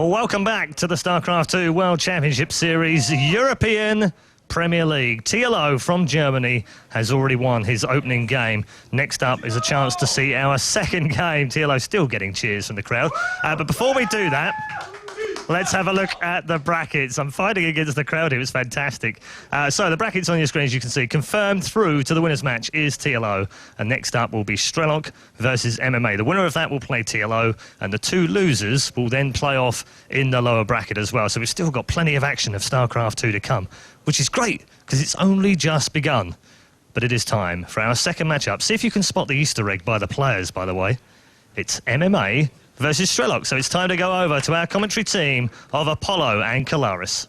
Welcome back to the StarCraft 2 World Championship Series European Premier League. TLO from Germany has already won his opening game. Next up is a chance to see our second game. TLO still getting cheers from the crowd. But before we do that, let's have a look at the brackets. I'm fighting against the crowd here. It's fantastic. So the brackets on your screen, as you can see, confirmed through to the winner's match is TLO. And next up will be Strelok versus MMA. The winner of that will play TLO, and the two losers will then play off in the lower bracket as well. So we've still got plenty of action of StarCraft 2 to come, which is great because it's only just begun. But it is time for our second matchup. See if you can spot the Easter egg by the players, by the way. It's MMA versus Strelok. So it's time to go over to our commentary team of Apollo and Kalaris.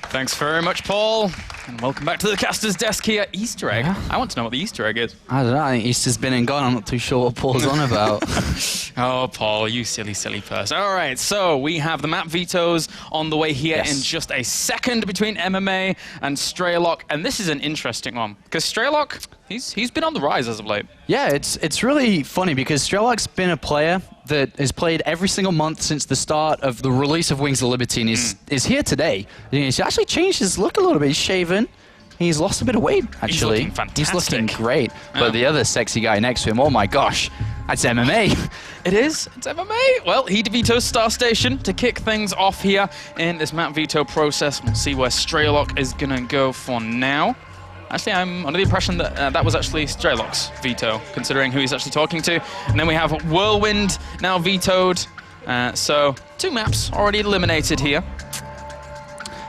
Thanks very much, Paul. And welcome back to the caster's desk here. Easter egg? Yeah. I want to know what the Easter egg is. I don't know. I think Easter's been and gone. I'm not too sure what Paul's on about. Oh, Paul, you silly, silly person. All right, so we have the map vetoes on the way here in just a second between MMA and Strelok. And this is an interesting one because Strelok, he's been on the rise as of late. Yeah, it's really funny because Strelok's been a player that has played every single month since the start of the release of Wings of Liberty and is here today. He's actually changed his look a little bit. He's shaven. He's lost a bit of weight, actually. He's looking fantastic. He's looking great. Yeah. But the other sexy guy next to him, oh my gosh, that's MMA. It is? It's MMA? Well, he vetoes Star Station to kick things off here in this map veto process. We'll see where Strelok is going to go for now. Actually, I'm under the impression that that was actually Strelok's veto, considering who he's actually talking to. And then we have Whirlwind now vetoed. So 2 maps already eliminated here.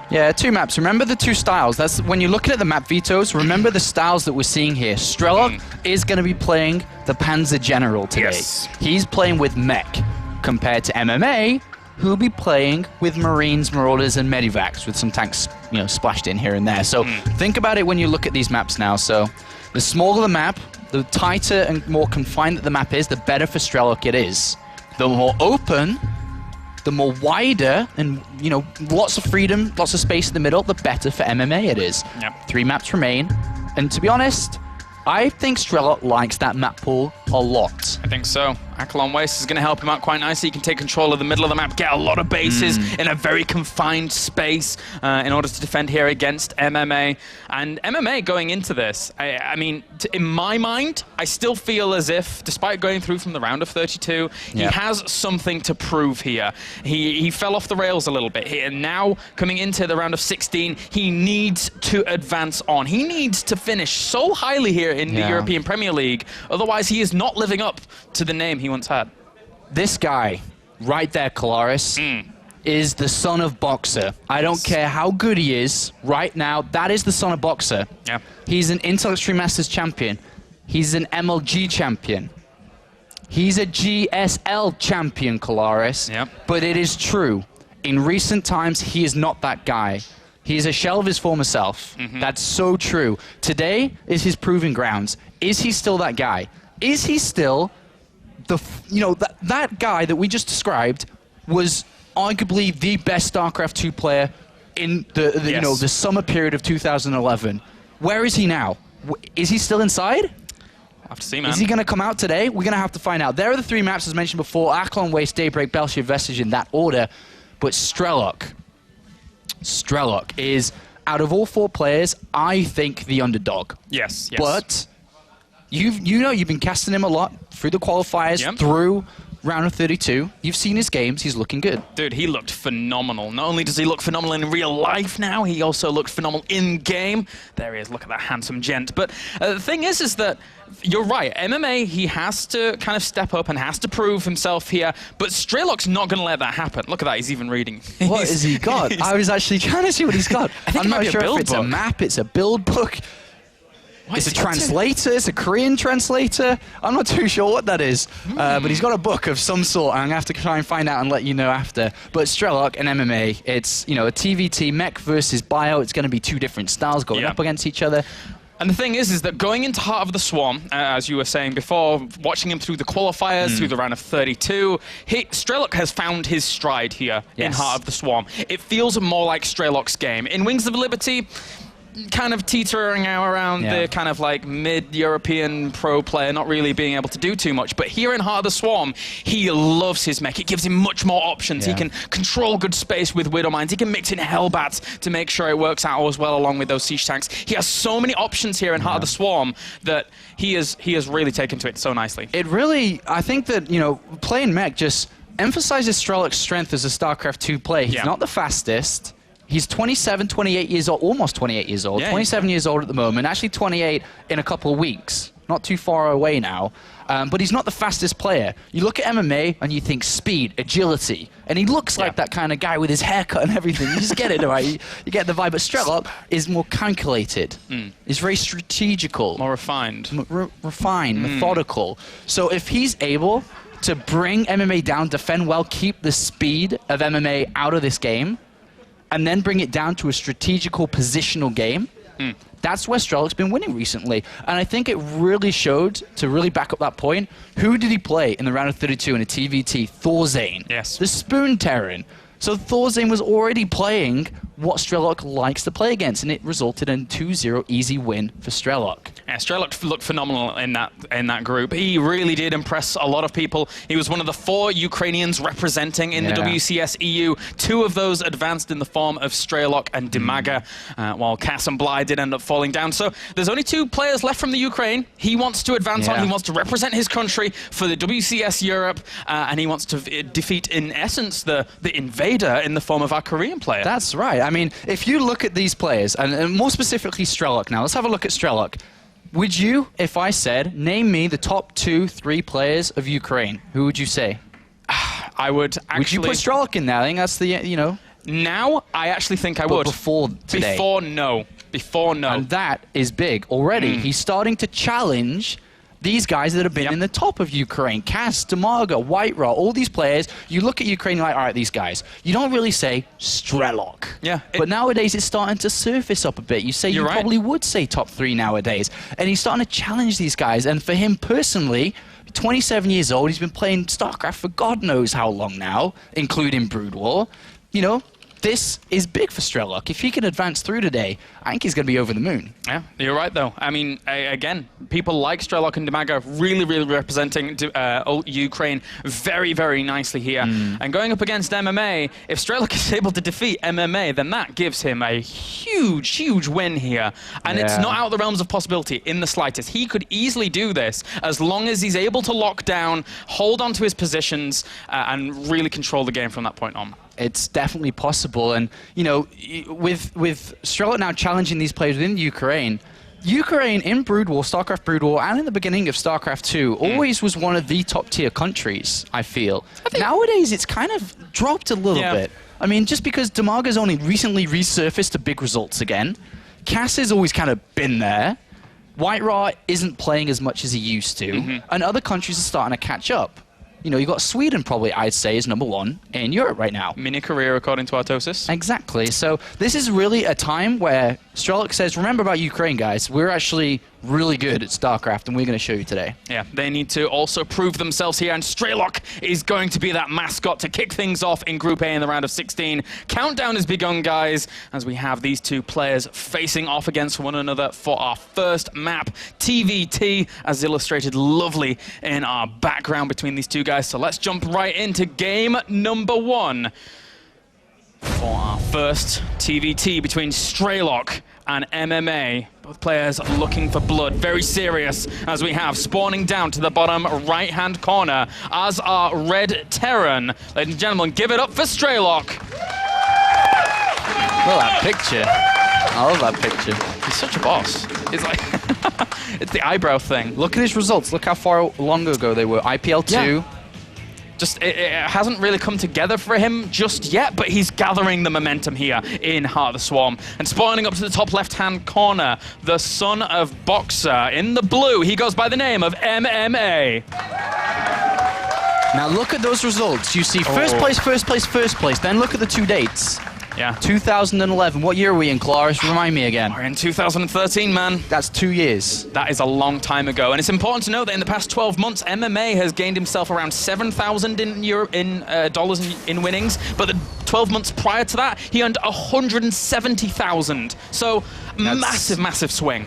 Yeah, 2 maps. Remember the 2 styles. That's when you're looking at the map vetoes, remember the styles that we're seeing here. Strelok is going to be playing the Panzer General today. Yes. He's playing with mech, compared to MMA, who will be playing with Marines, Marauders, and Medivacs, with some tanks, you know, splashed in here and there. So think about it when you look at these maps now. So the smaller the map, the tighter and more confined that the map is, the better for Strelok it is. The more open, the more wider and, you know, lots of freedom, lots of space in the middle, the better for MMA it is. Yep. 3 maps remain. And to be honest, I think Strelok likes that map pool a lot. I think so. Akalon Waste is going to help him out quite nicely. He can take control of the middle of the map, get a lot of bases in a very confined space in order to defend here against MMA. And MMA going into this, I mean, in my mind, I still feel as if, despite going through from the round of 32, he has something to prove here. He fell off the rails a little bit here. And now, coming into the round of 16, he needs to advance on. He needs to finish so highly here in the European Premier League. Otherwise, he is not living up to the name he once had. This guy, right there, Kalaris, is the son of Boxer. I don't care how good he is right now. That is the son of Boxer. Yeah. He's an Intel Extreme Masters champion. He's an MLG champion. He's a GSL champion, Kalaris. Yep. But it is true. In recent times, he is not that guy. He's a shell of his former self. That's so true. Today is his proving grounds. Is he still that guy? Is he still the, you know, that guy that we just described was arguably the best StarCraft 2 player in the you know, the summer period of 2011. Where is he now? Is he still inside? I'll have to see, man. Is he going to come out today? We're going to have to find out. There are the 3 maps as mentioned before: Akalon Waste, Daybreak, Belshir, Vestige in that order. But Strelok is, out of all 4 players, I think the underdog. Yes. But you've been casting him a lot through the qualifiers, through round of 32. You've seen his games. He's looking good. Dude, he looked phenomenal. Not only does he look phenomenal in real life now, he also looked phenomenal in-game. There he is. Look at that handsome gent. But the thing is that you're right. MMA, he has to kind of step up and has to prove himself here. But Strelok's not going to let that happen. Look at that. He's even reading. What has he got? I was actually trying to see what he's got. I'm not sure if it's a map, it's a build book. It's a translator, it's a Korean translator. I'm not too sure what that is, but he's got a book of some sort, and I'm going to have to try and find out and let you know after. But Strelok and MMA, it's, you know, a TVT, mech versus bio. It's going to be 2 different styles going up against each other. And the thing is that going into Heart of the Swarm, as you were saying before, watching him through the qualifiers, through the round of 32, Strelok has found his stride here in Heart of the Swarm. It feels more like Strelok's game. In Wings of Liberty, kind of teetering out around the kind of like mid-European pro player, not really being able to do too much. But here in Heart of the Swarm, he loves his mech. It gives him much more options. He can control good space with Widow Mines. He can mix in Hellbats to make sure it works out as well along with those siege tanks. He has so many options here in Heart of the Swarm that he has really taken to it so nicely. It really, I think that, you know, playing mech just emphasizes Strelok's strength as a StarCraft 2 player. He's not the fastest. He's 27, 28 years old, almost 28 years old, 27 years old at the moment, actually 28 in a couple of weeks. Not too far away now, but he's not the fastest player. You look at MMA and you think speed, agility, and he looks like that kind of guy with his haircut and everything. You just get it, right? You get the vibe. But Strelok is more calculated. He's very strategical. More refined. Refined, methodical. So if he's able to bring MMA down, defend well, keep the speed of MMA out of this game, and then bring it down to a strategical, positional game, that's where Strelok's been winning recently. And I think it really showed, to really back up that point, who did he play in the round of 32 in a TVT? Thorzane. Yes. The Spoon Terran. So Thorzane was already playing what Strelok likes to play against, and it resulted in a 2-0 easy win for Strelok. Yeah, Strelok looked phenomenal in that group. He really did impress a lot of people. He was one of the 4 Ukrainians representing in the WCS EU. 2 of those advanced in the form of Strelok and Dimaga, while Cass and Bly did end up falling down. So there's only 2 players left from the Ukraine. He wants to advance on. He wants to represent his country for the WCS Europe, and he wants to defeat, in essence, the invader in the form of our Korean player. That's right. I mean, if you look at these players, and more specifically Strelok now, let's have a look at Strelok. Would you, if I said, name me the top 2, 3 players of Ukraine, who would you say? I would actually... Would you put Strelok in there? I think that's the, you know... Now, I actually think I would. Before today? Before, no. Before, no. And that is big already. He's starting to challenge these guys that have been in the top of Ukraine. Cass, Dimaga, White Raw, all these players. You look at Ukraine, you're like, all right, these guys. You don't really say Strelok. Yeah. But nowadays, it's starting to surface up a bit. You say you probably would say top 3 nowadays. And he's starting to challenge these guys. And for him personally, 27 years old, he's been playing StarCraft for God knows how long now, including Brood War. You know, this is big for Strelok. If he can advance through today, I think he's going to be over the moon. Yeah, you're right, though. I mean, again, people like Strelok and Dimaga really representing Ukraine very, very nicely here. And going up against MMA, if Strelok is able to defeat MMA, then that gives him a huge, huge win here. And it's not out of the realms of possibility in the slightest. He could easily do this as long as he's able to lock down, hold on to his positions, and really control the game from that point on. It's definitely possible. And, you know, with Strelok now challenging these players within Ukraine in Brood War, StarCraft Brood War, and in the beginning of StarCraft 2, always was one of the top-tier countries, I feel. Nowadays, it's kind of dropped a little bit. I mean, just because Dimaga's only recently resurfaced to big results again, Cass has always kind of been there, White Raw isn't playing as much as he used to, and other countries are starting to catch up. You know, you've got Sweden probably, I'd say, is #1 in Europe right now. Mini career, according to Artosis. Exactly. So this is really a time where Strelok says, remember about Ukraine, guys. We're actually really good at StarCraft, and we're going to show you today. Yeah, they need to also prove themselves here, and Strelok is going to be that mascot to kick things off in Group A in the round of 16. Countdown has begun, guys, as we have these 2 players facing off against one another for our first map, TVT, as illustrated lovely in our background between these 2 guys. So let's jump right into game number 1 for our first TVT between Strelok and MMA. Both players looking for blood, very serious, as we have spawning down to the bottom right-hand corner as our Red Terran. Ladies and gentlemen, give it up for Strelok. Look at that picture. I love that picture. He's such a boss. It's like, it's the eyebrow thing. Look at his results. Look how far long ago they were. IPL 2. Yeah. Just, it hasn't really come together for him just yet, but he's gathering the momentum here in Heart of the Swarm. And spawning up to the top left-hand corner, the son of Boxer in the blue. He goes by the name of MMA. Now look at those results. You see first place, first place, first place. Then look at the 2 dates. Yeah. 2011. What year are we in, Claris? Remind me again. We're in 2013, man. That's 2 years. That is a long time ago. And it's important to note that in the past 12 months, MMA has gained himself around $7,000 in dollars in winnings. But the 12 months prior to that, he earned 170,000. So massive, massive swing.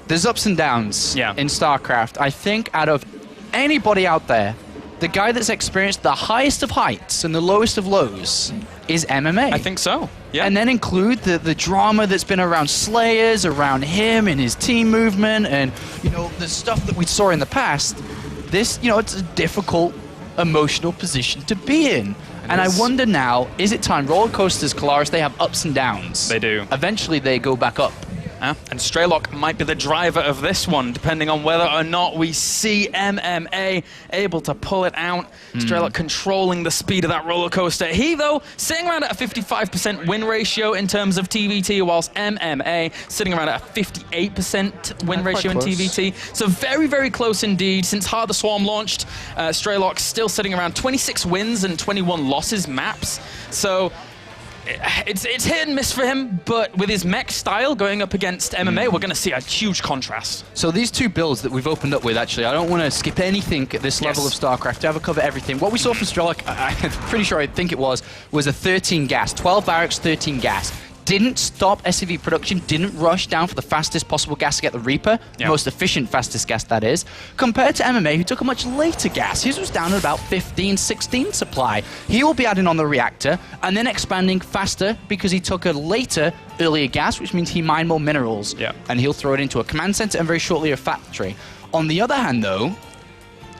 There's ups and downs in StarCraft. I think out of anybody out there, the guy that's experienced the highest of heights and the lowest of lows is MMA. I think so, yeah. And then include the drama that's been around Slayers, around him and his team movement, and, you know, the stuff that we saw in the past. This, you know, it's a difficult, emotional position to be in. And I wonder now, is it time? Roller coasters, Kalaris, they have ups and downs. They do. Eventually, they go back up. And Strelok might be the driver of this one, depending on whether or not we see MMA able to pull it out. Strelok controlling the speed of that roller coaster. He, though, sitting around at a 55% win ratio in terms of TVT, whilst MMA sitting around at a 58% win ratio in TVT. So very, very close indeed. Since Heart of the Swarm launched, Strelok still sitting around 26 wins and 21 losses maps. So it's hit and miss for him, but with his mech style going up against MMA, we're going to see a huge contrast. So these two builds that we've opened up with, actually, I don't want to skip anything at this level of StarCraft to ever cover everything. What we saw from Strelok, I'm pretty sure I think it was a 13 gas, 12 barracks, 13 gas. Didn't stop SCV production, didn't rush down for the fastest possible gas to get the Reaper, the most efficient fastest gas that is, compared to MMA, who took a much later gas. His was down at about 15, 16 supply. He will be adding on the reactor and then expanding faster because he took a later, earlier gas, which means he mined more minerals. And he'll throw it into a command center and very shortly a factory. On the other hand, though,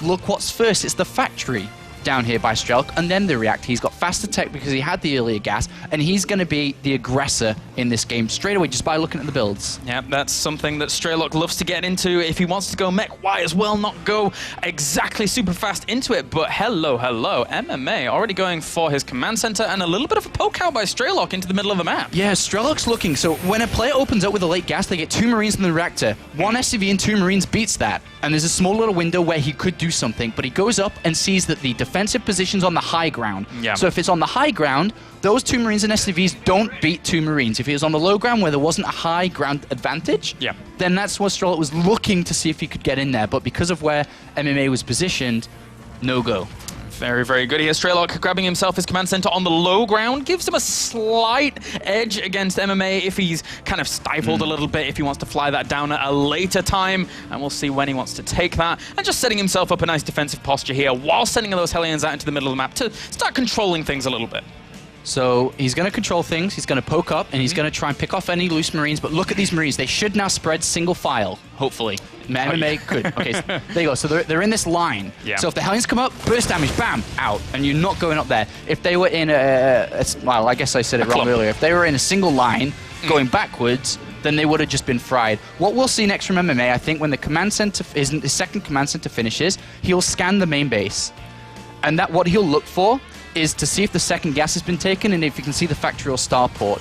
look what's first. It's the factory down here by Strelok, and then the reactor. He's got faster tech because he had the earlier gas, and he's going to be the aggressor in this game straight away just by looking at the builds. Yeah, that's something that Strelok loves to get into. If he wants to go mech, why as well not go exactly super fast into it? But hello, MMA already going for his command center, and a little bit of a poke out by Strelok into the middle of the map. Yeah, Strelok's looking. So when a player opens up with a late gas, they get 2 Marines in the reactor. 1 SCV and 2 Marines beats that. And there's a small little window where he could do something, but he goes up and sees that the defensive position's on the high ground. So if it's on the high ground, those 2 Marines and SCVs don't beat 2 Marines. If it was on the low ground where there wasn't a high ground advantage, then that's what Strelok was looking to see if he could get in there. But because of where MMA was positioned, no go. Very, very good here. Strelok grabbing himself his command center on the low ground. Gives him a slight edge against MMA if he's kind of stifled a little bit, if he wants to fly that down at a later time. And we'll see when he wants to take that. And just setting himself up a nice defensive posture here while sending those Hellions out into the middle of the map to start controlling things a little bit. So he's going to control things, he's going to poke up, and he's going to try and pick off any loose Marines. But look at these Marines. They should now spread single file, hopefully. MMA could. Okay, so there you go. So they're in this line. So if the Hellions come up, burst damage, bam, out. And you're not going up there. If they were in well, I guess I said it wrong earlier. If they were in a single line going backwards, then they would have just been fried. What we'll see next from MMA, I think, when the command center, his second command center finishes, he'll scan the main base. And that what he'll look for is to see if the second gas has been taken and if you can see the factory or starport.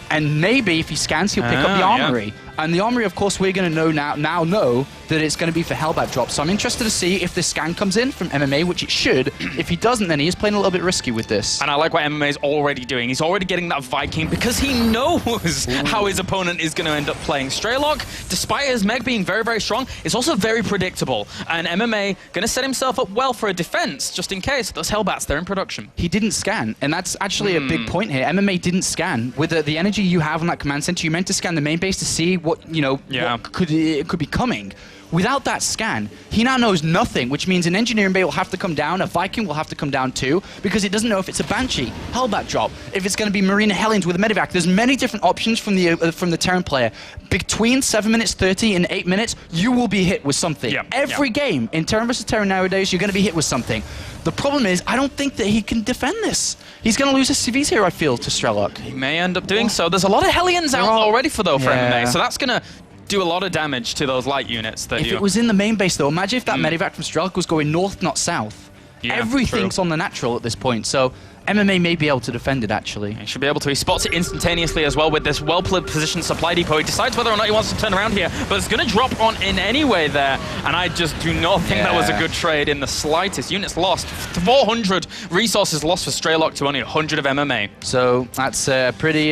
And maybe if he scans, he'll pick up the armory. And the armory, of course, we're going to know now know that it's going to be for Hellbat drops. So I'm interested to see if this scan comes in from MMA, which it should. If he doesn't, then he is playing a little bit risky with this. And I like what MMA is already doing. He's already getting that Viking because he knows how his opponent is going to end up playing. Strelok, despite his mech being very, very strong, is also very predictable. And MMA going to set himself up well for a defense, just in case. Those Hellbats, they're in production. He didn't scan, and that's actually a big point here. MMA didn't scan. With the energy you have on that command center, you meant to scan the main base to see what, you know, what could be coming. Without that scan, he now knows nothing, which means an engineering bay will have to come down, a Viking will have to come down too, because it doesn't know if it's a Banshee, Hellbat drop, if it's going to be Marina Hellions with a Medivac. There's many different options from the Terran player. Between 7 minutes 30 and 8 minutes, you will be hit with something. Every game in Terran vs. Terran nowadays, you're going to be hit with something. The problem is, I don't think that he can defend this. He's going to lose his CVs here, I feel, to Strelok. He may end up doing so. There's a lot of Hellions out already for MMA, so that's going to do a lot of damage to those light units. That if it was in the main base, though, imagine if that Medivac from Strelok was going north, not south. Everything's on the natural at this point, so MMA may be able to defend it, actually. He should be able to. He spots it instantaneously as well with this well-positioned supply depot. He decides whether or not he wants to turn around here, but it's going to drop on in anyway there, and I just do not think that was a good trade in the slightest. Units lost. 400 resources lost for Strelok to only 100 of MMA. So that's a pretty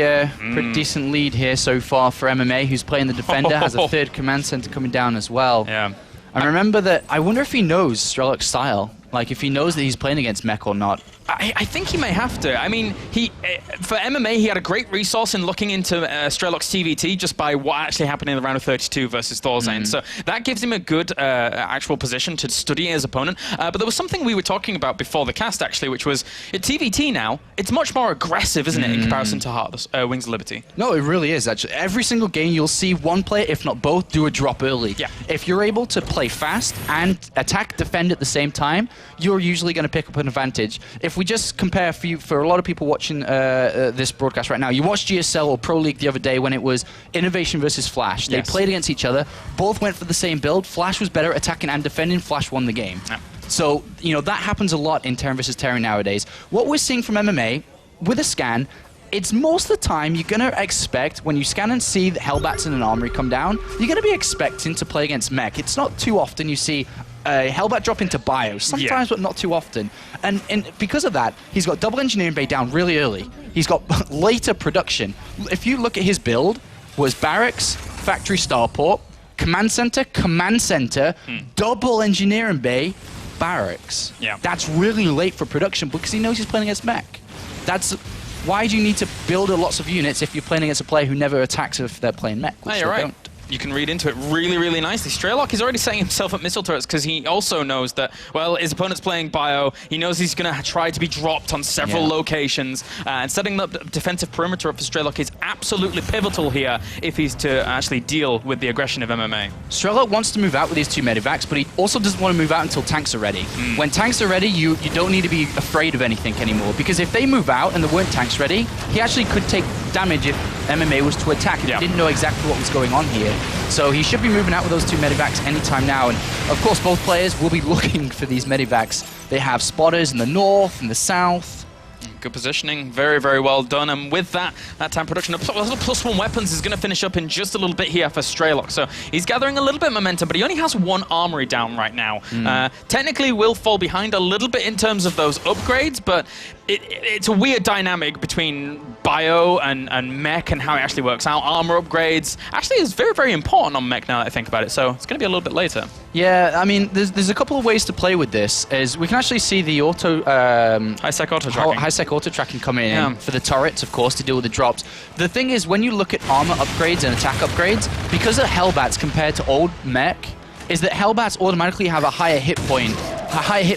decent lead here so far for MMA, who's playing the defender, has a third command center coming down as well. And remember that, I wonder if he knows Strelok's style. Like, if he knows that he's playing against mech or not. I think he may have to. I mean, for MMA, he had a great resource in looking into Strelok's TVT just by what actually happened in the round of 32 versus Thorzane. So that gives him a good actual position to study his opponent. But there was something we were talking about before the cast, actually, which was at TVT now, it's much more aggressive, isn't it, in comparison to Wings of Liberty? No, it really is, actually. Every single game, you'll see one player, if not both, do a drop early. Yeah. If you're able to play fast and attack, defend at the same time, you're usually going to pick up an advantage. If we just compare for a lot of people watching this broadcast right now, you watched GSL or Pro League the other day when it was Innovation versus Flash. They played against each other, both went for the same build. Flash was better attacking and defending, Flash won the game. Yeah. So, you know, that happens a lot in Terran versus Terran nowadays. What we're seeing from MMA, with a scan, it's most of the time you're going to expect, when you scan and see the Hellbats in an armory come down, you're going to be expecting to play against mech. It's not too often you see Hellbat drop into bio, sometimes, but not too often. And because of that, he's got double engineering bay down really early. He's got later production. If you look at his build, was barracks, factory starport, command center, double engineering bay, barracks. Yeah. That's really late for production because he knows he's playing against mech. That's why do you need to build lots of units if you're playing against a player who never attacks if they're playing mech? No, you're right. Don't. You can read into it really, really nicely. Strelok is already setting himself up missile turrets because he also knows that, well, his opponent's playing bio. He knows he's going to try to be dropped on several locations. And setting up the defensive perimeter up for Strelok is absolutely pivotal here if he's to actually deal with the aggression of MMA. Strelok wants to move out with his 2 medivacs, but he also doesn't want to move out until tanks are ready. When tanks are ready, you don't need to be afraid of anything anymore, because if they move out and there weren't tanks ready, he actually could take damage if MMA was to attack, if he didn't know exactly what was going on here. So he should be moving out with those 2 medivacs anytime now, and of course both players will be looking for these medivacs. They have spotters in the north and the south. Good positioning, very, very well done. And with that time production, +1 weapons is going to finish up in just a little bit here for Strelok. So he's gathering a little bit of momentum, but he only has 1 armory down right now. Technically will fall behind a little bit in terms of those upgrades, but it's a weird dynamic between bio and mech and how it actually works out. Armor upgrades actually is very, very important on mech now that I think about it, so it's going to be a little bit later. Yeah, I mean, there's a couple of ways to play with this. Is we can actually see the auto... high-sec auto-tracking. High-sec auto-tracking coming in for the turrets, of course, to deal with the drops. The thing is, when you look at armor upgrades and attack upgrades, because of Hellbats compared to old mech, is that Hellbats automatically have a higher hit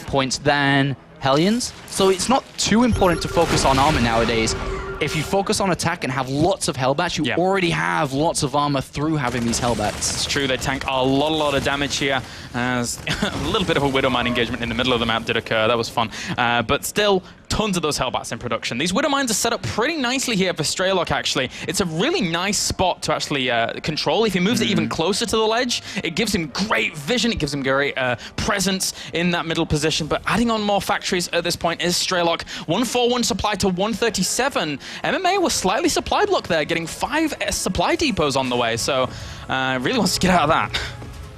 points than Hellions. So it's not too important to focus on armor nowadays. If you focus on attack and have lots of Hellbats, you already have lots of armor through having these Hellbats. It's true, they tank a lot of damage here, as a little bit of a Widowmine engagement in the middle of the map did occur. That was fun. But still, tons of those Hellbats in production. These Widowmines are set up pretty nicely here for Strelok, actually. It's a really nice spot to actually control. If he moves it even closer to the ledge, it gives him great vision, it gives him great presence in that middle position. But adding on more factories at this point is Strelok. 141 supply to 137. MMA was slightly supplied luck there, getting 5 supply depots on the way, so really wants to get out of that.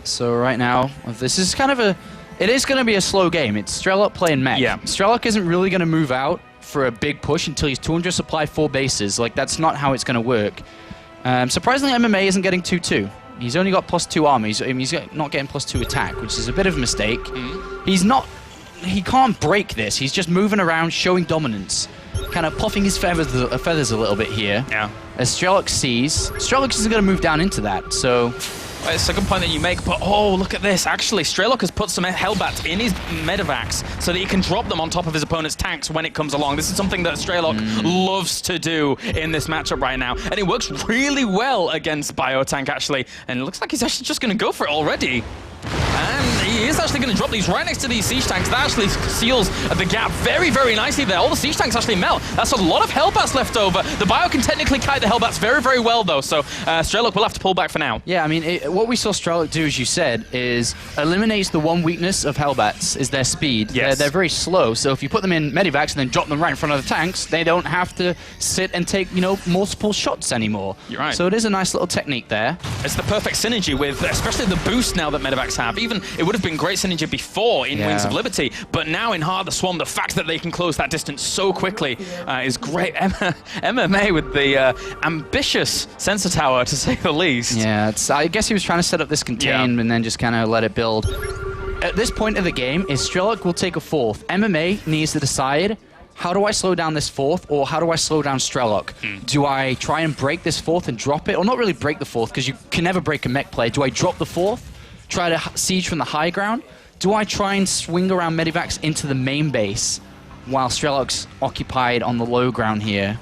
So right now, this is kind of it is going to be a slow game. It's Strelok playing mech. Yeah. Strelok isn't really going to move out for a big push until he's 200 supply 4 bases. Like, that's not how it's going to work. Surprisingly, MMA isn't getting 2-2. He's only got +2 armor. He's not getting +2 attack, which is a bit of a mistake. He can't break this. He's just moving around, showing dominance. Kind of puffing his feathers a little bit here. Yeah. As Strelok sees, Strelok isn't going to move down into that, so... It's a good point that you make, but oh, look at this. Actually, Strelok has put some Hellbats in his medivacs so that he can drop them on top of his opponent's tanks when it comes along. This is something that Strelok loves to do in this matchup right now, and it works really well against Biotank, actually. And it looks like he's actually just going to go for it already. And he is actually going to drop these right next to these siege tanks. That actually seals the gap very, very nicely there. All the siege tanks actually melt. That's a lot of Hellbats left over. The bio can technically kite the Hellbats very, very well, though. So Strelok will have to pull back for now. Yeah, I mean, what we saw Strelok do, as you said, is eliminates the one weakness of Hellbats, is their speed. Yes. They're very slow, so if you put them in medivacs and then drop them right in front of the tanks, they don't have to sit and take, multiple shots anymore. You're right. So it is a nice little technique there. It's the perfect synergy with, especially the boost now that medivacs have. Even it would have been great synergy before in Wings of Liberty, but now in Heart of the Swarm, the fact that they can close that distance so quickly is great. MMA with the ambitious sensor tower, to say the least. Yeah, I guess he was trying to set up this contain and then just kind of let it build. At this point of the game, if Strelok will take a 4th, MMA needs to decide, how do I slow down this fourth, or how do I slow down Strelok? Do I try and break this fourth and drop it? Or not really break the fourth, because you can never break a mech play. Do I drop the fourth, try to siege from the high ground? Do I try and swing around Medivacs into the main base while Strelok's occupied on the low ground here?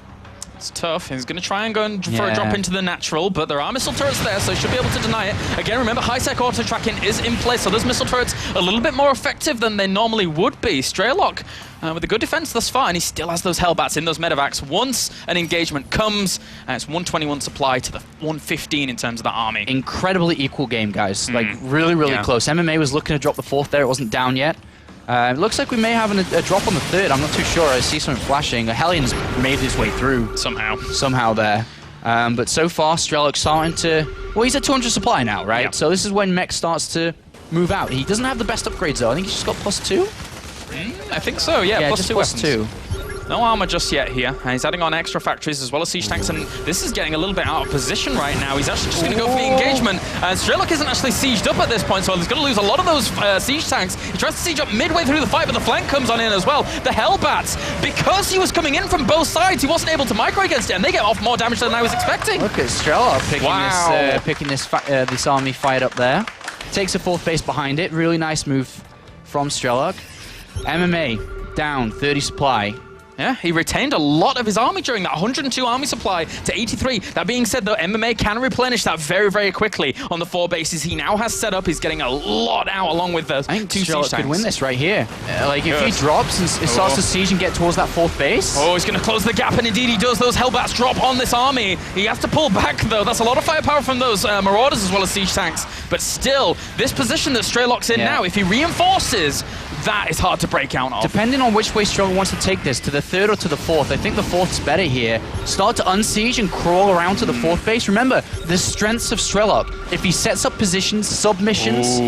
It's tough. He's going to try and go for a drop into the natural, but there are missile turrets there, so he should be able to deny it. Again, remember, high-sec auto-tracking is in place, so those missile turrets are a little bit more effective than they normally would be. Strelok with a good defense thus far, and he still has those Hellbats in those medevacs. Once an engagement comes, it's 121 supply to the 115 in terms of the army. Incredibly equal game, guys. Like, really, really close. MMA was looking to drop the fourth there. It wasn't down yet. It looks like we may have a drop on the third. I'm not too sure. I see something flashing. A Hellions made his way through. Somehow there. But so far, Strelok's starting to... Well, he's at 200 supply now, right? Yep. So this is when mech starts to move out. He doesn't have the best upgrades, though. I think he's just got +2? I think so, yeah plus just two +2. No armor just yet here. He's adding on extra factories as well as siege tanks, and this is getting a little bit out of position right now. He's actually just going to go for the engagement. And Strelok isn't actually sieged up at this point, so he's going to lose a lot of those siege tanks. He tries to siege up midway through the fight, but the flank comes on in as well. The Hellbats, because he was coming in from both sides, he wasn't able to micro against it, and they get off more damage than I was expecting. Look at Strelok picking this army fight up there. Takes a fourth base behind it. Really nice move from Strelok. MMA down 30 supply. Yeah, he retained a lot of his army during that 102 army supply to 83. That being said, though, MMA can replenish that very, very quickly on the 4 bases he now has set up. He's getting a lot out along with those 2 siege tanks. Strelok could win this right here. Like, if he drops and starts to siege and get towards that 4th base. Oh, he's going to close the gap, and indeed he does. Those Hellbats drop on this army. He has to pull back, though. That's a lot of firepower from those Marauders as well as siege tanks. But still, this position that Strelok's in now, if he reinforces, that is hard to break out of. Depending on which way Strelok wants to take this, to the 3rd or to the 4th, I think the 4th's better here. Start to unsiege and crawl around to the 4th base. Remember, the strengths of Strelok. If he sets up positions, submissions,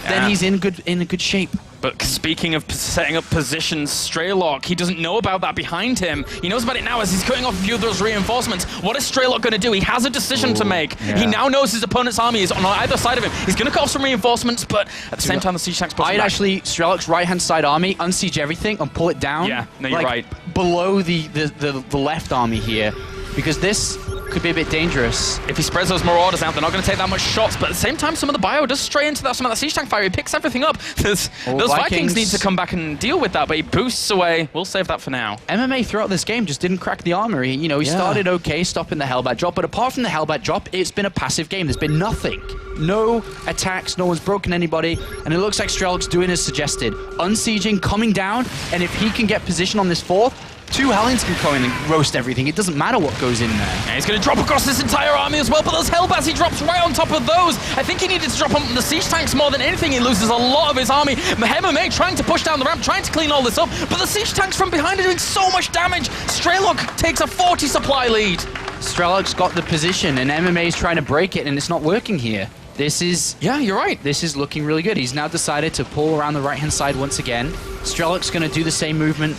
then he's in a good shape. But speaking of setting up positions, Strelok, he doesn't know about that behind him. He knows about it now as he's cutting off a few of those reinforcements. What is Strelok going to do? He has a decision to make. He now knows his opponent's army is on either side of him. He's going to cut off some reinforcements, but at the same time, the siege tanks push him back. Actually, Strelok's right-hand side army, unsiege everything and pull it down. Yeah, no, you're right. Below the left army here, because this could be a bit dangerous. If he spreads those Marauders out, they're not going to take that much shots, but at the same time, some of the bio does stray into some of that siege tank fire. He picks everything up. Those Vikings need to come back and deal with that, but he boosts away. We'll save that for now. MMA throughout this game just didn't crack the armor. He started okay, stopping the Hellbat drop, but apart from the Hellbat drop, it's been a passive game. There's been nothing. No attacks, no one's broken anybody, and it looks like Strelok's doing as suggested. Unsieging, coming down, and if he can get position on this 4th, 2 Hellions can come in and roast everything. It doesn't matter what goes in there. And he's going to drop across this entire army as well, but those Hellbats, he drops right on top of those. I think he needed to drop on the siege tanks more than anything. He loses a lot of his army. MMA trying to push down the ramp, trying to clean all this up, but the siege tanks from behind are doing so much damage. Strelok takes a 40 supply lead. Strelok's got the position, and MMA's trying to break it, and it's not working here. This is... Yeah, you're right. This is looking really good. He's now decided to pull around the right-hand side once again. Strelok's going to do the same movement.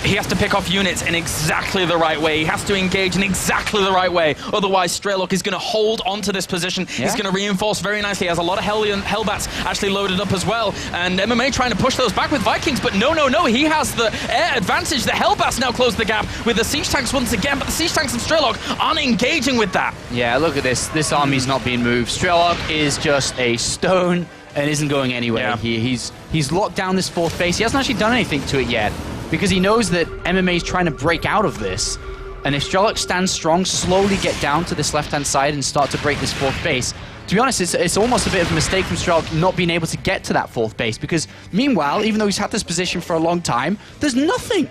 He has to pick off units in exactly the right way. He has to engage in exactly the right way. Otherwise, Strelok is going to hold onto this position. Yeah. He's going to reinforce very nicely. He has a lot of Hellbats actually loaded up as well. And MMA trying to push those back with Vikings, but no. He has the air advantage. The Hellbats now close the gap with the siege tanks once again, but the siege tanks and Strelok aren't engaging with that. Yeah, look at this. This army's not being moved. Strelok is just a stone and isn't going anywhere. Yeah. He's locked down this 4th base. He hasn't actually done anything to it yet, because he knows that MMA is trying to break out of this. And if Strelok stands strong, slowly get down to this left-hand side and start to break this 4th base. To be honest, it's almost a bit of a mistake from Strelok not being able to get to that 4th base, because meanwhile, even though he's had this position for a long time, there's nothing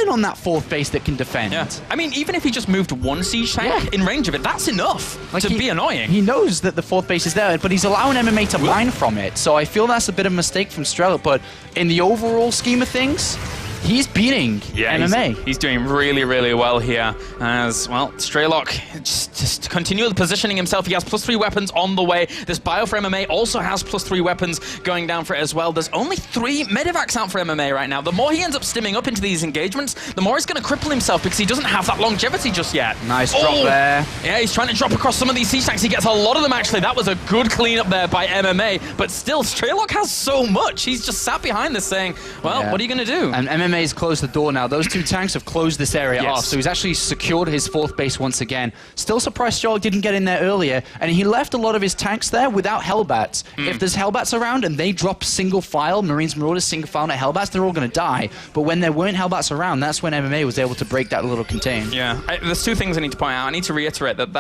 on that 4th base that can defend. Yeah. I mean, even if he just moved 1 siege tank in range of it, that's enough to be annoying. He knows that the 4th base is there, but he's allowing MMA to mine from it. So I feel that's a bit of a mistake from Strelok, but in the overall scheme of things, he's beating MMA. He's doing really, really well here. As, well, Strelok just continually positioning himself. He has +3 weapons on the way. This bio for MMA also has +3 weapons going down for it as well. There's only 3 medevacs out for MMA right now. The more he ends up stimming up into these engagements, the more he's going to cripple himself because he doesn't have that longevity just yet. Nice drop there. Yeah, he's trying to drop across some of these siege tanks. He gets a lot of them, actually. That was a good cleanup there by MMA. But still, Strelok has so much. He's just sat behind this saying, well, what are you going to do? And MMA MMA's closed the door now. Those two tanks have closed this area off, so he's actually secured his 4th base once again. Still surprised Strelok didn't get in there earlier, and he left a lot of his tanks there without Hellbats. If there's Hellbats around and they drop single file, Marines, Marauders, single file, not Hellbats, they're all going to die. But when there weren't Hellbats around, that's when MMA was able to break that little contain. Yeah, there's two things I need to point out. I need to reiterate that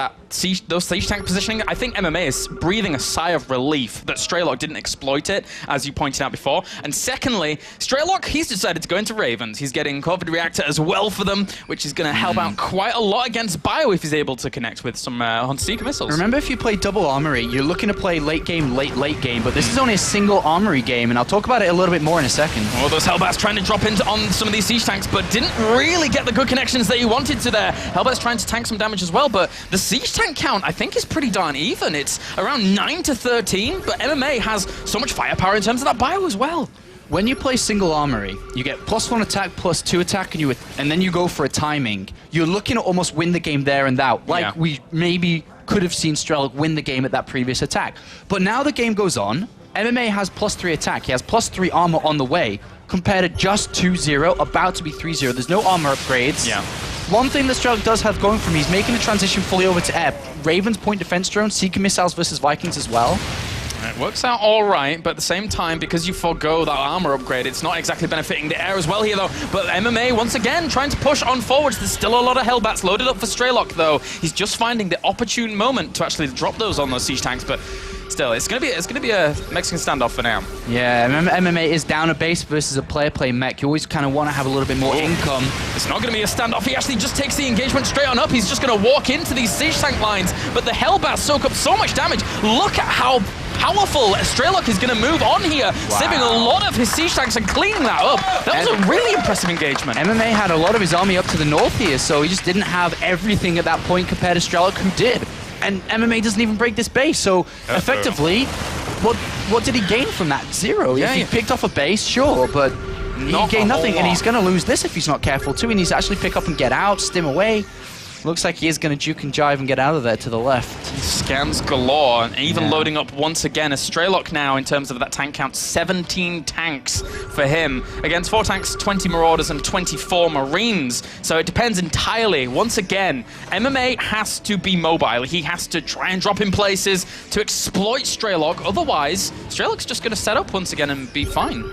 those siege tank positioning, I think MMA is breathing a sigh of relief that Strelok didn't exploit it, as you pointed out before. And secondly, Strelok, he's decided to go into Ravens. He's getting COVID Reactor as well for them, which is going to help out quite a lot against Bio if he's able to connect with some Hunter Seeker missiles. Remember, if you play double armory, you're looking to play late game, late game, but this is only a single armory game, and I'll talk about it a little bit more in a second. Well, those Hellbats trying to drop into on some of these siege tanks, but didn't really get the good connections that you wanted to there. Hellbats trying to tank some damage as well, but the siege tank count, I think, is pretty darn even. It's around 9 to 13, but MMA has so much firepower in terms of that Bio as well. When you play single armory, you get +1 attack, +2 attack, and then you go for a timing. You're looking to almost win the game there and out. Like we maybe could have seen Strelok win the game at that previous attack. But now the game goes on. MMA has +3 attack. He has +3 armor on the way, compared to just 2-0, about to be 3-0. There's no armor upgrades. Yeah. One thing that Strelok does have going for me, he's making the transition fully over to air. Ravens, point defense drone, Seeker missiles versus Vikings as well. It works out all right, but at the same time, because you forego that armor upgrade, it's not exactly benefiting the air as well here, though. But MMA, once again, trying to push on forwards. There's still a lot of Hellbats loaded up for Strelok, though. He's just finding the opportune moment to actually drop those on those siege tanks, but still, it's gonna be a Mexican standoff for now. Yeah, MMA is down a base versus a player mech. You always kind of want to have a little bit more income. It's not gonna be a standoff. He actually just takes the engagement straight on up. He's just gonna walk into these siege tank lines, but the Hellbats soak up so much damage. Look at how powerful Strelok is going to move on here, saving a lot of his siege tanks and cleaning that up. That was a really impressive engagement. MMA had a lot of his army up to the north here, so he just didn't have everything at that point compared to Strelok, who did. And MMA doesn't even break this base, so effectively, what did he gain from that? 0. Yeah, if he picked off a base, sure, but he gained nothing, and he's going to lose this if he's not careful too. He needs to actually pick up and get out, stim away. Looks like he is going to juke and jive and get out of there to the left. Scans galore, and even loading up once again. A Strelok now, in terms of that tank count, 17 tanks for him. Against 4 tanks, 20 Marauders, and 24 Marines. So it depends entirely. Once again, MMA has to be mobile. He has to try and drop in places to exploit Strelok. Otherwise, Strelok's just going to set up once again and be fine.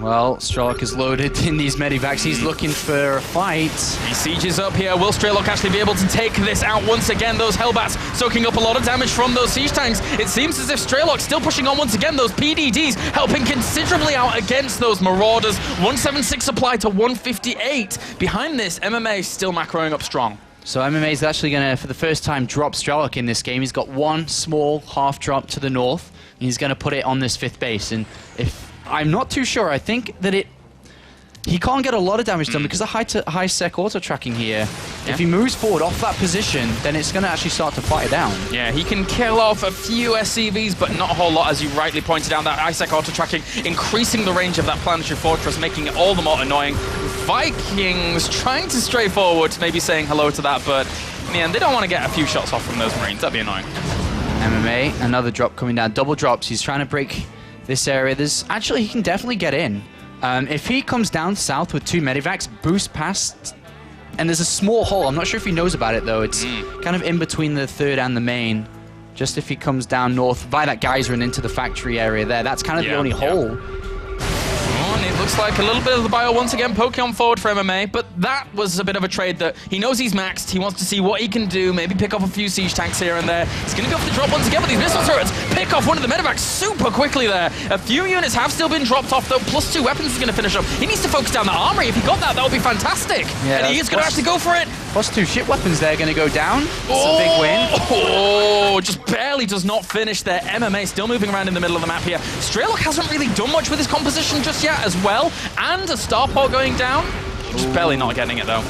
Well, Strelok is loaded in these medivacs. He's looking for a fight. He sieges up here. Will Strelok actually be able to take this out once again? Those Hellbats soaking up a lot of damage from those siege tanks. It seems as if Strelok's still pushing on once again. Those PDDs helping considerably out against those Marauders. 176 supply to 158. Behind this, MMA still macroing up strong. So MMA is actually going to, for the first time, drop Strelok in this game. He's got one small half drop to the north, and he's going to put it on this 5th base. And if I'm not too sure, I think that he can't get a lot of damage done because of high sec auto tracking here. If he moves forward off that position, then it's going to actually start to fire down. Yeah, he can kill off a few SCVs, but not a whole lot, as you rightly pointed out. That high sec auto tracking increasing the range of that planetary fortress, making it all the more annoying. Vikings trying to stray forward, maybe saying hello to that, but in the end, they don't want to get a few shots off from those Marines. That'd be annoying. MMA, another drop coming down. Double drops. He's trying to break this area. Actually, he can definitely get in. If he comes down south with 2 medivacs, boost past, and there's a small hole. I'm not sure if he knows about it, though. It's kind of in between the 3rd and the main. Just if he comes down north by that geyser and into the factory area there, that's kind of the only hole. And it looks like a little bit of the Bio once again poking on forward for MMA, but that was a bit of a trade that he knows he's maxed. He wants to see what he can do, maybe pick off a few siege tanks here and there. He's going to go for the drop once again with these missile turrets. Pick off one of the medevacs super quickly there. A few units have still been dropped off, though. +2 weapons is going to finish up. He needs to focus down the armory. If he got that, that would be fantastic. Yeah, and he is going to actually go for it. +2 ship weapons there going to go down. It's a big win. Oh, just barely does not finish there. MMA still moving around in the middle of the map here. Strelok hasn't really done much with his composition just yet as well. And a starport going down. Just barely not getting it, though.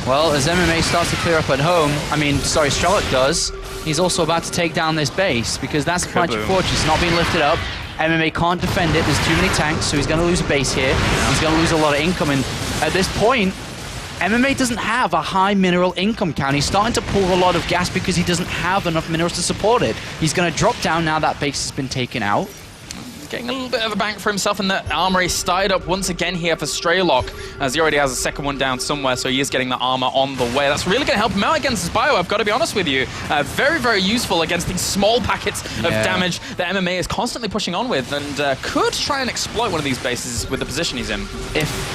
Well, as MMA starts to clear up at home, Strelok does, he's also about to take down this base because that's the Planetary Fortress. It's not being lifted up. MMA can't defend it. There's too many tanks, so he's going to lose a base here. He's going to lose a lot of income. And at this point, MMA doesn't have a high mineral income count. He's starting to pull a lot of gas because he doesn't have enough minerals to support it. He's going to drop down now that base has been taken out. getting a little bit of a bank for himself, and the armory started up once again here for Strelok, as he already has a second one down somewhere, so he is getting the armor on the way. That's really going to help him out against his bio, I've got to be honest with you. Very, very useful against these small packets of damage that MMA is constantly pushing on with, and could try and exploit one of these bases with the position he's in.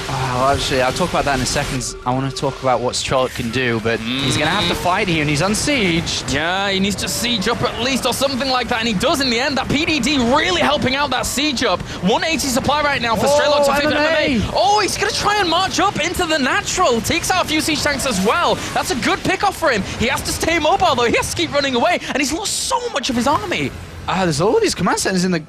Actually, I'll talk about that in a second. I want to talk about what Strelok can do, but he's going to have to fight here, and he's unsieged. Yeah, he needs to siege up at least, or something like that, and he does in the end. That PDD really helping out that siege up. 180 supply right now for Strelok to pick up MMA. Oh, he's going to try and march up into the natural. Takes out a few siege tanks as well. That's a good pick off for him. He has to stay mobile, though. He has to keep running away, and he's lost so much of his army. There's all of these command centers in the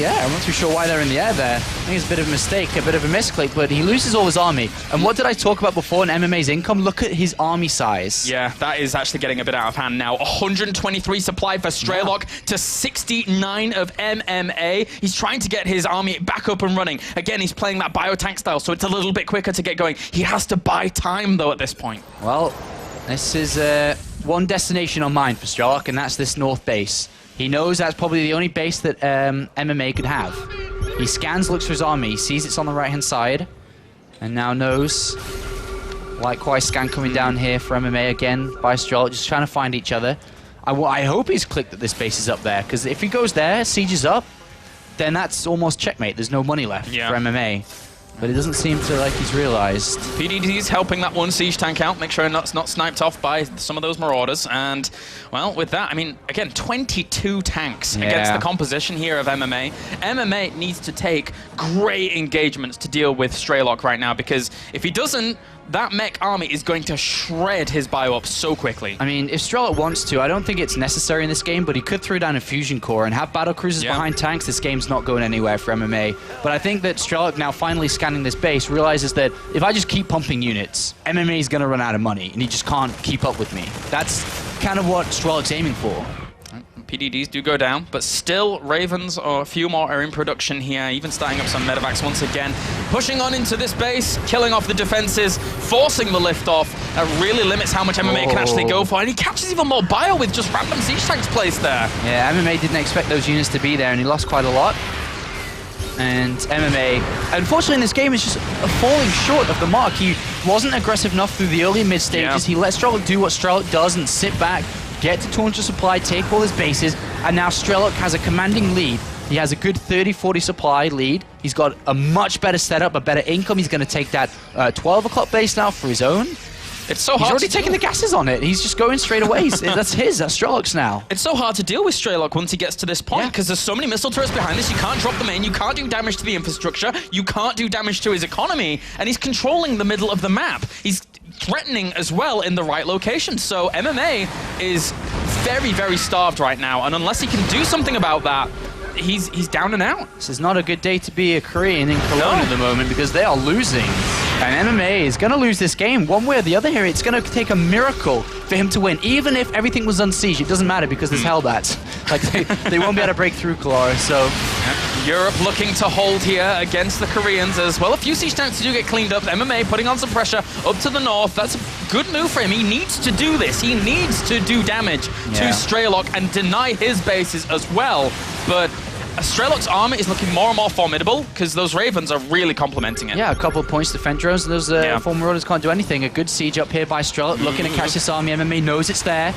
air. I'm not too sure why they're in the air there. I think it's a bit of a mistake, a bit of a misclick, but he loses all his army. And what did I talk about before in MMA's income? Look at his army size. Yeah, that is actually getting a bit out of hand now. 123 supply for Strelok to 69 of MMA. He's trying to get his army back up and running. Again, he's playing that biotank style, so it's a little bit quicker to get going. He has to buy time, though, at this point. Well, this is one destination on mind for Strelok, and that's this north base. He knows that's probably the only base that MMA could have. He scans, looks for his army, sees it's on the right-hand side, and now knows. Likewise, scan coming down here for MMA again by Strelok, just trying to find each other. I hope he's clicked that this base is up there, because if he goes there, siege is up, then that's almost checkmate. There's no money left for MMA. But it doesn't seem to like he's realized. PDD's helping that one siege tank out, make sure it's not sniped off by some of those marauders. And, well, with that, I mean, again, 22 tanks against the composition here of MMA. MMA needs to take great engagements to deal with Strelok right now, because if he doesn't, that mech army is going to shred his bio up so quickly. I mean, if Strelok wants to, I don't think it's necessary in this game, but he could throw down a fusion core and have battle cruisers behind tanks. This game's not going anywhere for MMA. But I think that Strelok, now finally scanning this base, realizes that if I just keep pumping units, MMA is going to run out of money, and he just can't keep up with me. That's kind of what Strelok's aiming for. PDDs do go down, but still Ravens or a few more are in production here, even starting up some medevacs once again. Pushing on into this base, killing off the defenses, forcing the lift off. That really limits how much MMA can actually go for, and he catches even more bio with just random siege tanks placed there. Yeah, MMA didn't expect those units to be there, and he lost quite a lot. And MMA, unfortunately in this game, is just falling short of the mark. He wasn't aggressive enough through the early mid stages. He let Strelok do what Strelok does and sit back, get to 200 supply, take all his bases, and now Strelok has a commanding lead. He has a good 30-40 supply lead. He's got a much better setup, a better income. He's going to take that 12 o'clock base now for his own. It's so hard. He's already taken the gases on it. He's just going straight away. That's Strelok's now. It's so hard to deal with Strelok once he gets to this point, because there's so many missile turrets behind this. You can't drop them in. You can't do damage to the infrastructure. You can't do damage to his economy. And he's controlling the middle of the map. He's threatening as well in the right location. So MMA is very, very starved right now. And unless he can do something about that, he's down and out. This is not a good day to be a Korean in Cologne at the moment, because they are losing. And MMA is going to lose this game one way or the other here. It's going to take a miracle for him to win. Even if everything was unsieged, it doesn't matter, because there's Hellbats. Like, they won't be able to break through Kalara, so... Europe looking to hold here against the Koreans as well. A few siege tanks do get cleaned up. MMA putting on some pressure up to the north. That's a good move for him. He needs to do this. He needs to do damage to Strelok and deny his bases as well. But Strelok's army is looking more and more formidable, because those Ravens are really complementing it. Yeah, a couple of points to defend drones. Those four Marauders can't do anything. A good siege up here by Strelok, looking to catch this army. MMA knows it's there.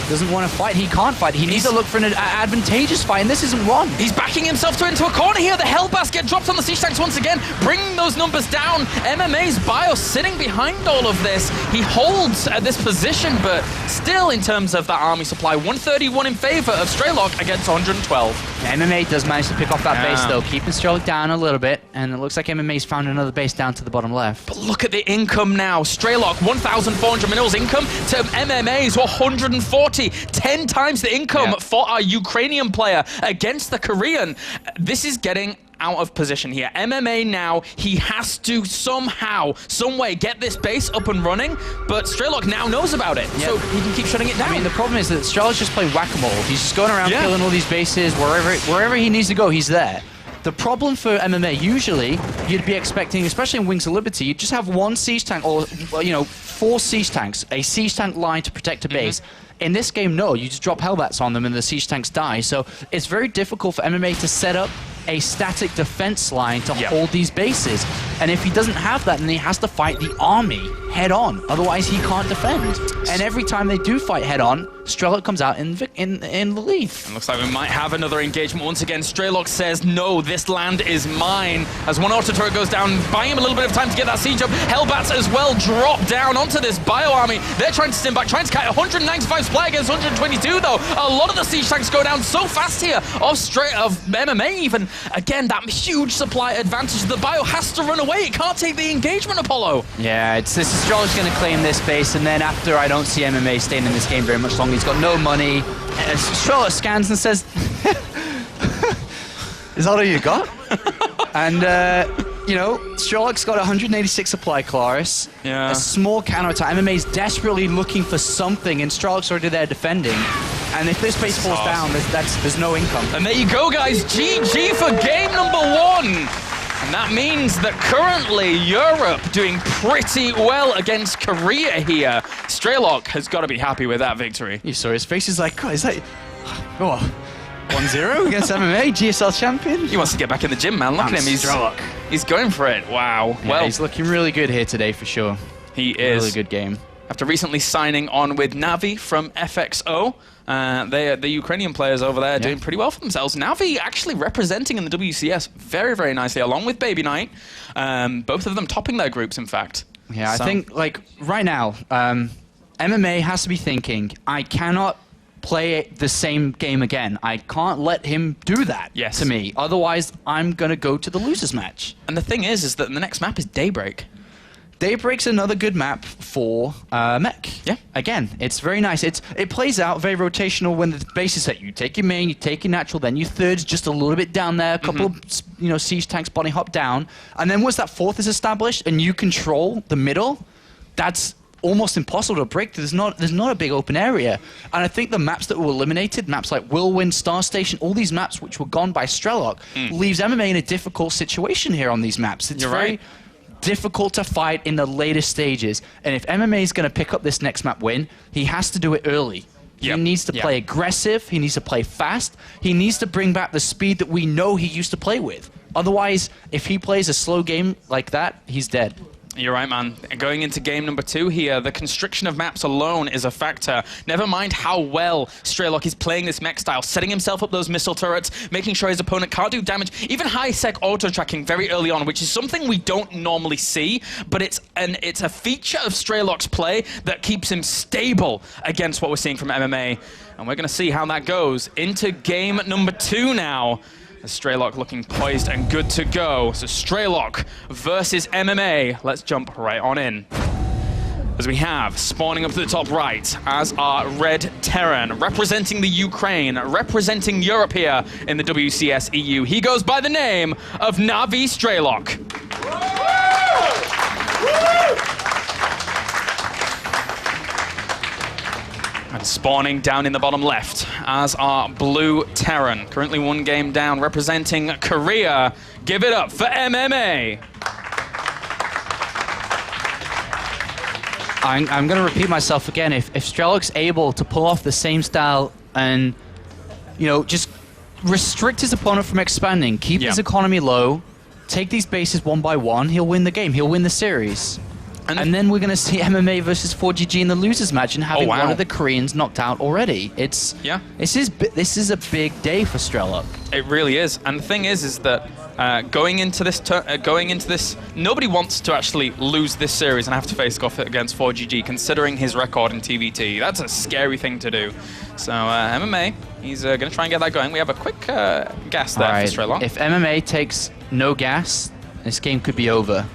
Doesn't want to fight. He can't fight. He needs to look for an advantageous fight, and this isn't one. He's backing himself into a corner here. The Hellbats get dropped on the siege tanks once again, bringing those numbers down. MMA's bio sitting behind all of this. He holds at this position, but still in terms of that army supply, 131 in favor of Strelok against 112. MMA does manage to pick off that base, though, keeping Strelok down a little bit, and it looks like MMA's found another base down to the bottom left. But look at the income now. Strelok, 1,400 minerals income to MMA's 140. 10 times the income for our Ukrainian player against the Korean. This is getting out of position here. MMA now, he has to somehow, some way get this base up and running, but Strelok now knows about it, so he can keep shutting it down. I mean, the problem is that Strelok's just playing whack-a-mole. He's just going around killing all these bases. Wherever he needs to go, he's there. The problem for MMA, usually, you'd be expecting, especially in Wings of Liberty, you'd just have one siege tank, or, you know, 4 siege tanks, a siege tank line to protect a base. In this game, no, you just drop Hellbats on them and the siege tanks die. So it's very difficult for MMA to set up a static defense line to hold these bases. And if he doesn't have that, then he has to fight the army head on. Otherwise, he can't defend. And every time they do fight head on, Strelok comes out in the lead. And looks like we might have another engagement once again. Strelok says, no, this land is mine. As one auto turret goes down, buying him a little bit of time to get that siege up. Hellbats as well drop down onto this bio army. They're trying to stim back, trying to catch 195 supply against 122 though. A lot of the siege tanks go down so fast here of MMA even. Again, that huge supply advantage. The bio has to run away. It can't take the engagement, Apollo. Yeah, this is Strelok's going to claim this base, and then after, I don't see MMA staying in this game very much longer. He's got no money. Strelok scans and says, is that all you got? And, you know, Strelok's got 186 supply, Claris. Yeah. A small counterattack. MMA's desperately looking for something, and Strelok's already there defending. And if this base falls down, there's no income. And there you go, guys. GG for game number 1. And that means that currently Europe doing pretty well against Korea here. Strelok has got to be happy with that victory. You saw his face. He's like, God, is that... Oh, 1-0 against MMA, GSL champion? He wants to get back in the gym, man. Look at him. He's going for it. Wow. Yeah, well, he's looking really good here today for sure. He is. Really good game. After recently signing on with Navi from FXO, the Ukrainian players over there doing pretty well for themselves. Navi actually representing in the WCS very, very nicely, along with Baby Knight. Both of them topping their groups, in fact. Yeah, I think, like, right now, MMA has to be thinking, I cannot play the same game again. I can't let him do that to me. Otherwise, I'm going to go to the losers match. And the thing is that the next map is Daybreak. Daybreak's another good map for mech. Yeah. Again, it's very nice. It plays out very rotational when the base is set. You take your main, you take your natural, then your third's just a little bit down there, a couple of siege tanks body hop down. And then once that fourth is established and you control the middle, that's almost impossible to break. There's not a big open area. And I think the maps that were eliminated, maps like Whirlwind, Star Station, all these maps which were gone by Strelok, leaves MMA in a difficult situation here on these maps. It's very difficult to fight in the later stages. And if MMA is going to pick up this next map win, he has to do it early. He needs to play aggressive. He needs to play fast. He needs to bring back the speed that we know he used to play with. Otherwise, if he plays a slow game like that, he's dead. You're right, man. Going into game number 2 here, the constriction of maps alone is a factor. Never mind how well Strelok is playing this mech style, setting himself up those missile turrets, making sure his opponent can't do damage, even high-sec auto-tracking very early on, which is something we don't normally see, but it's a feature of Strelok's play that keeps him stable against what we're seeing from MMA. And we're going to see how that goes into game number 2 now. Strelok looking poised and good to go. So Strelok versus MMA. Let's jump right on in. As we have, spawning up to the top right, as our Red Terran, representing the Ukraine, representing Europe here in the WCS EU. He goes by the name of Navi Strelok. And spawning down in the bottom left as our Blue Terran. Currently 1 game down, representing Korea. Give it up for MMA. I'm going to repeat myself again. If Strelok's able to pull off the same style and, you know, just restrict his opponent from expanding, keep his economy low, take these bases one by one, he'll win the game. He'll win the series. And then we're going to see MMA versus 4GG in the losers match and having one of the Koreans knocked out already. This is a big day for Strelok. It really is. And the thing is that going into this, nobody wants to actually lose this series and have to face off against 4GG, considering his record in TVT. That's a scary thing to do. So MMA, he's going to try and get that going. We have a quick gas there for Strelok. If MMA takes no gas, this game could be over.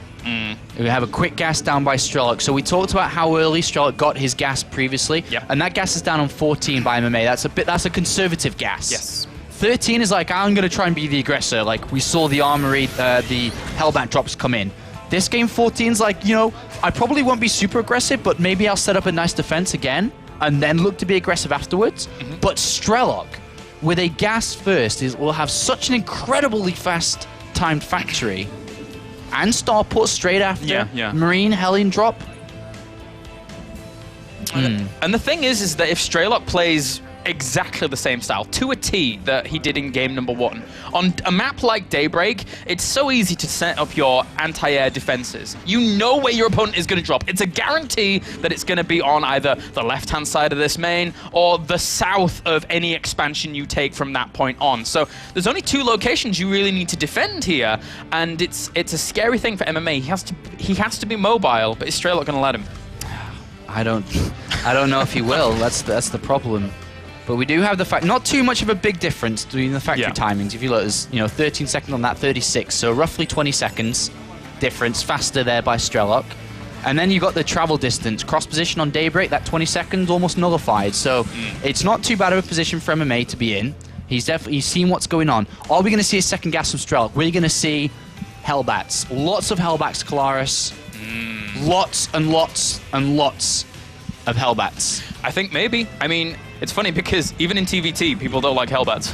We have a quick gas down by Strelok. So we talked about how early Strelok got his gas previously, and that gas is down on 14 by MMA. That's a conservative gas. Yes. 13 is like, I'm going to try and be the aggressor. Like we saw the armory, the Hellbat drops come in. This game 14 is like, you know, I probably won't be super aggressive, but maybe I'll set up a nice defense again and then look to be aggressive afterwards. But Strelok, with a gas first, will have such an incredibly fast timed factory. And starport straight after. Marine Hellion drop. And the thing is that if Strelok plays exactly the same style, to a T, that he did in game number 1. On a map like Daybreak, it's so easy to set up your anti-air defenses. You know where your opponent is going to drop. It's a guarantee that it's going to be on either the left-hand side of this main or the south of any expansion you take from that point on. So there's only 2 locations you really need to defend here, and it's a scary thing for MMA. He has to be mobile, but is Strelok going to let him? I don't know if he will. That's the problem. But we do have the fact, not too much of a big difference between the factory timings. If you look, there's 13 seconds on that, 36, so roughly 20 seconds difference, faster there by Strelok. And then you got the travel distance, cross position on Daybreak, that 20 seconds almost nullified. So it's not too bad of a position for MMA to be in. He's seen what's going on. Are we going to see a second gas from Strelok? We're going to see Hellbats, lots of Hellbats, Kalaris, lots and lots and lots of Hellbats. I think maybe. I mean, it's funny because even in TVT, people don't like Hellbats.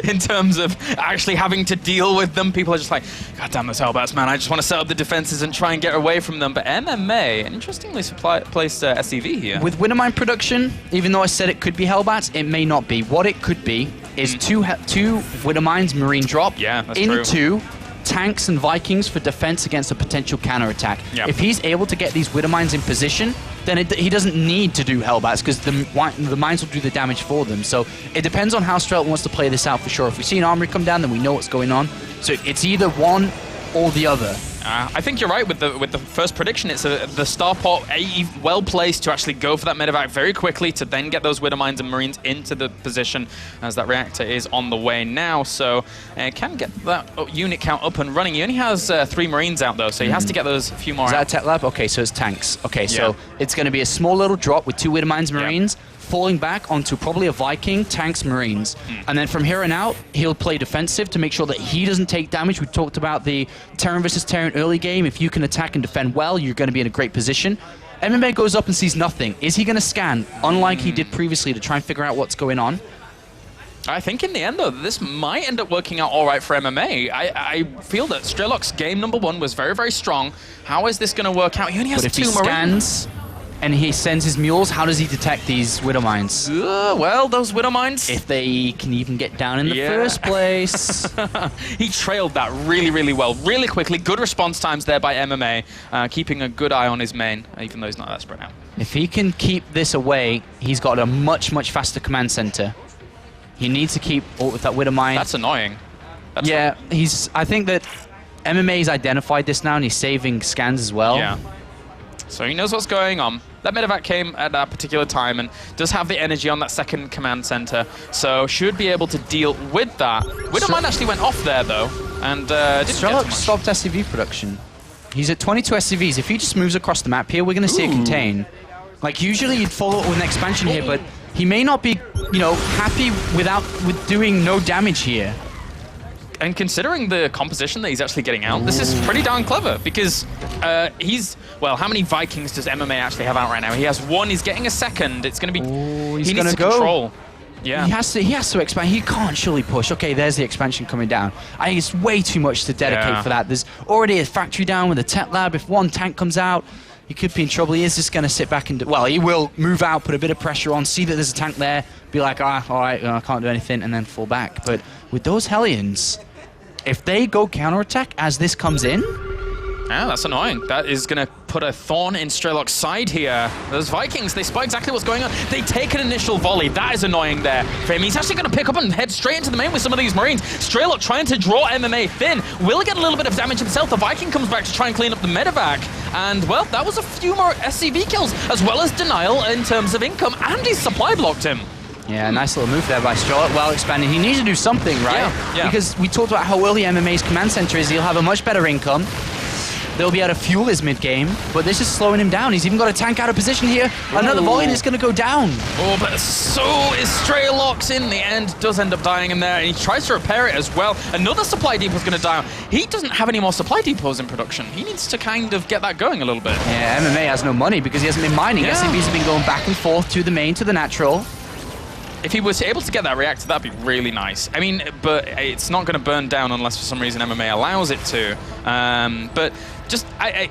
In terms of actually having to deal with them, people are just like, God damn those Hellbats, man. I just want to set up the defenses and try and get away from them. But MMA, an interestingly placed SCV here. With Wintermine production, even though I said it could be Hellbats, it may not be. What it could be is two Wintermines Marine drop into tanks and Vikings for defense against a potential counterattack. Yep. If he's able to get these Wintermines in position, then he doesn't need to do Hellbats because the mines will do the damage for them. So it depends on how Strelok wants to play this out for sure. If we see an armory come down, then we know what's going on. So it's either one or the other. I think you're right with the first prediction. It's the Starport well placed to actually go for that medevac very quickly to then get those Widowmines and Marines into the position as that reactor is on the way now. So can get that unit count up and running. He only has 3 Marines out though, so he has to get those few more out. Is that a tech lab? Okay, so it's tanks. Okay, so it's going to be a small little drop with 2 Widowmines Marines. Falling back onto probably a Viking, tanks, Marines. And then from here on out, he'll play defensive to make sure that he doesn't take damage. We talked about the Terran versus Terran early game. If you can attack and defend well, you're going to be in a great position. MMA goes up and sees nothing. Is he going to scan, unlike he did previously, to try and figure out what's going on? I think in the end, though, this might end up working out all right for MMA. I feel that Strelok's game number 1 was very, very strong. How is this going to work out? He only has 2 Marines. Scans, and he sends his mules, how does he detect these Widowmines? Well, those Widowmines... If they can even get down in the first place. He trailed that really, really well, really quickly. Good response times there by MMA, keeping a good eye on his main, even though he's not that spread out. If he can keep this away, he's got a much, much faster command center. He needs to keep with that Widowmine. That's annoying. I think that MMA's identified this now, and he's saving scans as well. Yeah. So he knows what's going on. That medevac came at that particular time and does have the energy on that second command center, so should be able to deal with that. Widowmine actually went off there, though, and didn't get too much. Stopped SCV production. He's at 22 SCVs. If he just moves across the map here, we're going to see it contain. Like, usually you'd follow up with an expansion here, but he may not be, happy with doing no damage here. And considering the composition that he's actually getting out, this is pretty darn clever because well, how many Vikings does MMA actually have out right now? He has 1, he's getting a second. It's going to be, he needs to control. Yeah. He has to expand. He can't surely push. Okay, there's the expansion coming down. I think it's way too much to dedicate for that. There's already a factory down with a tech lab. If 1 tank comes out, he could be in trouble. He is just going to sit back and well, he will move out, put a bit of pressure on, see that there's a tank there, be like, all right, I can't do anything, and then fall back. But with those Hellions, if they go counterattack as this comes in... Yeah, that's annoying. That is going to put a thorn in Strelok's side here. Those Vikings, they spot exactly what's going on. They take an initial volley. That is annoying there for him. He's actually going to pick up and head straight into the main with some of these Marines. Strelok trying to draw MMA thin. Will get a little bit of damage himself. The Viking comes back to try and clean up the medevac. And, well, that was a few more SCV kills, as well as denial in terms of income. And he's supply blocked him. Yeah, nice little move there by Strelok, well expanding. He needs to do something, right? Yeah. Because we talked about how early MMA's command center is. He'll have a much better income. They'll be able to fuel his mid-game, but this is slowing him down. He's even got a tank out of position here. Another volley and it's going to go down. Oh, but so is Strelok's in the end. Does end up dying in there, and he tries to repair it as well. Another supply depot's going to die. He doesn't have any more supply depots in production. He needs to kind of get that going a little bit. Yeah, MMA has no money because he hasn't been mining. SCVs have been going back and forth to the main, to the natural. If he was able to get that reactor, that'd be really nice. I mean, but it's not going to burn down unless for some reason MMA allows it to. But just,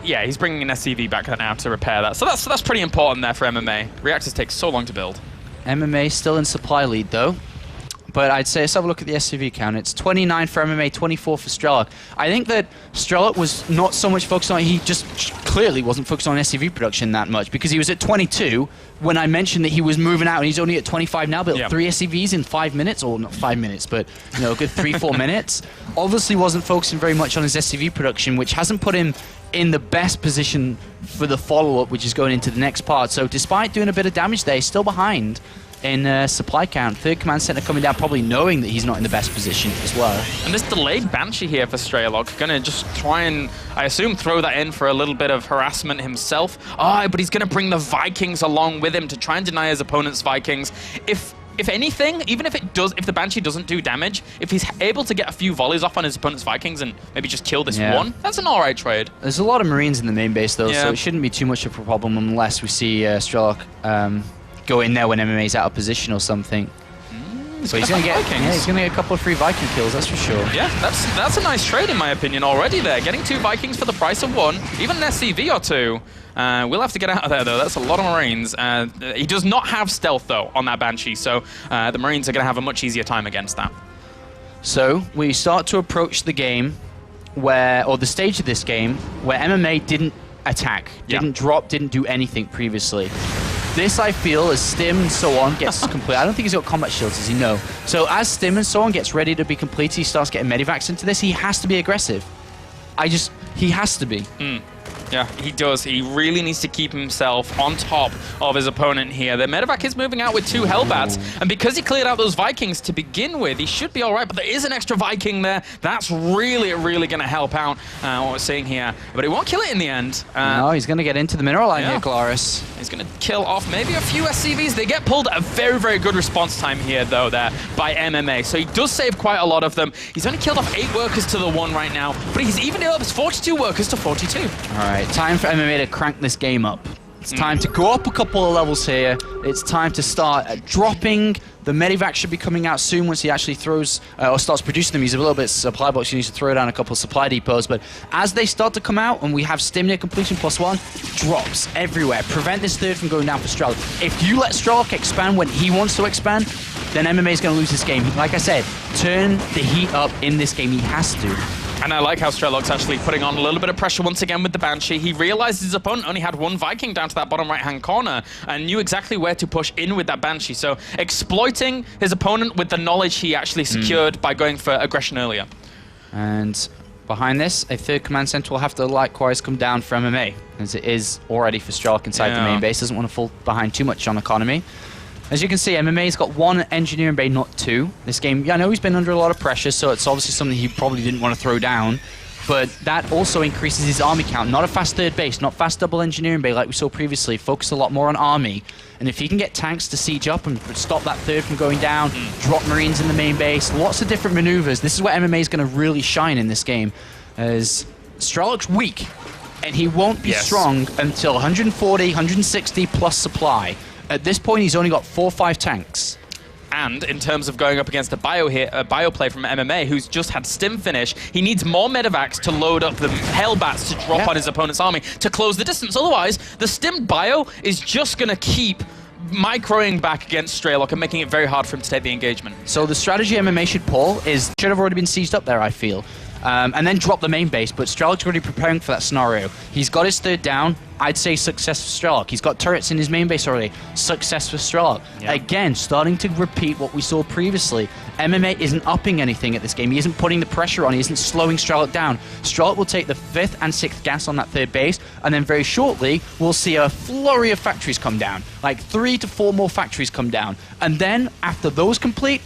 yeah, he's bringing an SCV back now to repair that. So that's pretty important there for MMA. Reactors take so long to build. MMA still in supply lead, though. But I'd say, let's have a look at the SCV count. It's 29 for MMA, 24 for Strelok. I think that Strelok was not so much focused on, he just clearly wasn't focused on SCV production that much, because he was at 22 when I mentioned that he was moving out, and he's only at 25 now, built 3 SCVs in 5 minutes, or not 5 minutes, but you know, a good 3-4 minutes. Obviously wasn't focusing very much on his SCV production, which hasn't put him in the best position for the follow-up, which is going into the next part. So despite doing a bit of damage there, he's still behind in supply count. Third command center coming down, probably knowing that he's not in the best position as well. And this delayed Banshee here for Strelok, gonna just try and, I assume, throw that in for a little bit of harassment himself. But he's gonna bring the Vikings along with him to try and deny his opponent's Vikings. If anything, even if the Banshee doesn't do damage, if he's able to get a few volleys off on his opponent's Vikings and maybe just kill this one, that's an alright trade. There's a lot of Marines in the main base though, so it shouldn't be too much of a problem unless we see Strelok go in there when MMA's out of position or something. So he's going to get he's going to get a couple of free Viking kills, that's for sure. Yeah, that's a nice trade in my opinion already there. Getting 2 Vikings for the price of 1, even an SCV or 2. We'll have to get out of there though, that's a lot of Marines. He does not have stealth though on that Banshee, so the Marines are going to have a much easier time against that. So we start to approach the game or the stage of this game where MMA didn't attack, didn't drop, didn't do anything previously. This, I feel, as Stim and so on gets complete. I don't think he's got combat shields, does he? No. So as Stim and so on gets ready to be complete, he starts getting medivacs into this. He has to be aggressive. He has to be. Yeah, he does. He really needs to keep himself on top of his opponent here. The medevac is moving out with 2 Hellbats, and because he cleared out those Vikings to begin with, he should be all right, but there is an extra Viking there. That's really, really going to help out what we're seeing here. But he won't kill it in the end. No, he's going to get into the mineral line here, Glaris. He's going to kill off maybe a few SCVs. They get pulled at a very, very good response time here, though, there by MMA. So he does save quite a lot of them. He's only killed off 8 workers to the 1 right now, but he's evened it up his 42 workers to 42. All right. Time for MMA to crank this game up. It's time to go up a couple of levels here. It's time to start dropping. The medivac should be coming out soon once he actually throws or starts producing them. He's a little bit supply box. He needs to throw down a couple of supply depots. But as they start to come out and we have Stim near completion +1, drops everywhere. Prevent this third from going down for Strelok. If you let Strelok expand when he wants to expand, then MMA is going to lose this game. Like I said, turn the heat up in this game. He has to. And I like how Strelok's actually putting on a little bit of pressure once again with the Banshee. He realized his opponent only had 1 Viking down to that bottom right-hand corner and knew exactly where to push in with that Banshee. So exploiting his opponent with the knowledge he actually secured by going for aggression earlier. And behind this, a 3rd command center will have to likewise come down for MMA, as it is already for Strelok inside the main base. Doesn't want to fall behind too much on economy. As you can see, MMA's got 1 engineering bay, not 2. This game, I know he's been under a lot of pressure, so it's obviously something he probably didn't want to throw down. But that also increases his army count. Not a fast 3rd base, not fast double engineering bay like we saw previously. Focus a lot more on army. And if he can get tanks to siege up and stop that 3rd from going down, drop Marines in the main base, lots of different maneuvers. This is where MMA is going to really shine in this game. As Strelok's weak, and he won't be strong until 140, 160 plus supply. At this point, he's only got 4 or 5 tanks. And in terms of going up against a bio play from MMA, who's just had Stim finish, he needs more medevacs to load up the Hellbats to drop on his opponent's army to close the distance. Otherwise, the Stim bio is just going to keep microing back against Strelok and making it very hard for him to take the engagement. So the strategy MMA should pull should have already been sieged up there, I feel. And then drop the main base, but Strelok's already preparing for that scenario. He's got his 3rd down. I'd say success for Strelok. He's got turrets in his main base already. Success for Strelok. Again, starting to repeat what we saw previously. MMA isn't upping anything at this game. He isn't putting the pressure on. He isn't slowing Strelok down. Strelok will take the 5th and 6th gas on that 3rd base, and then very shortly, we'll see a flurry of factories come down. Like 3 to 4 more factories come down. And then, after those complete,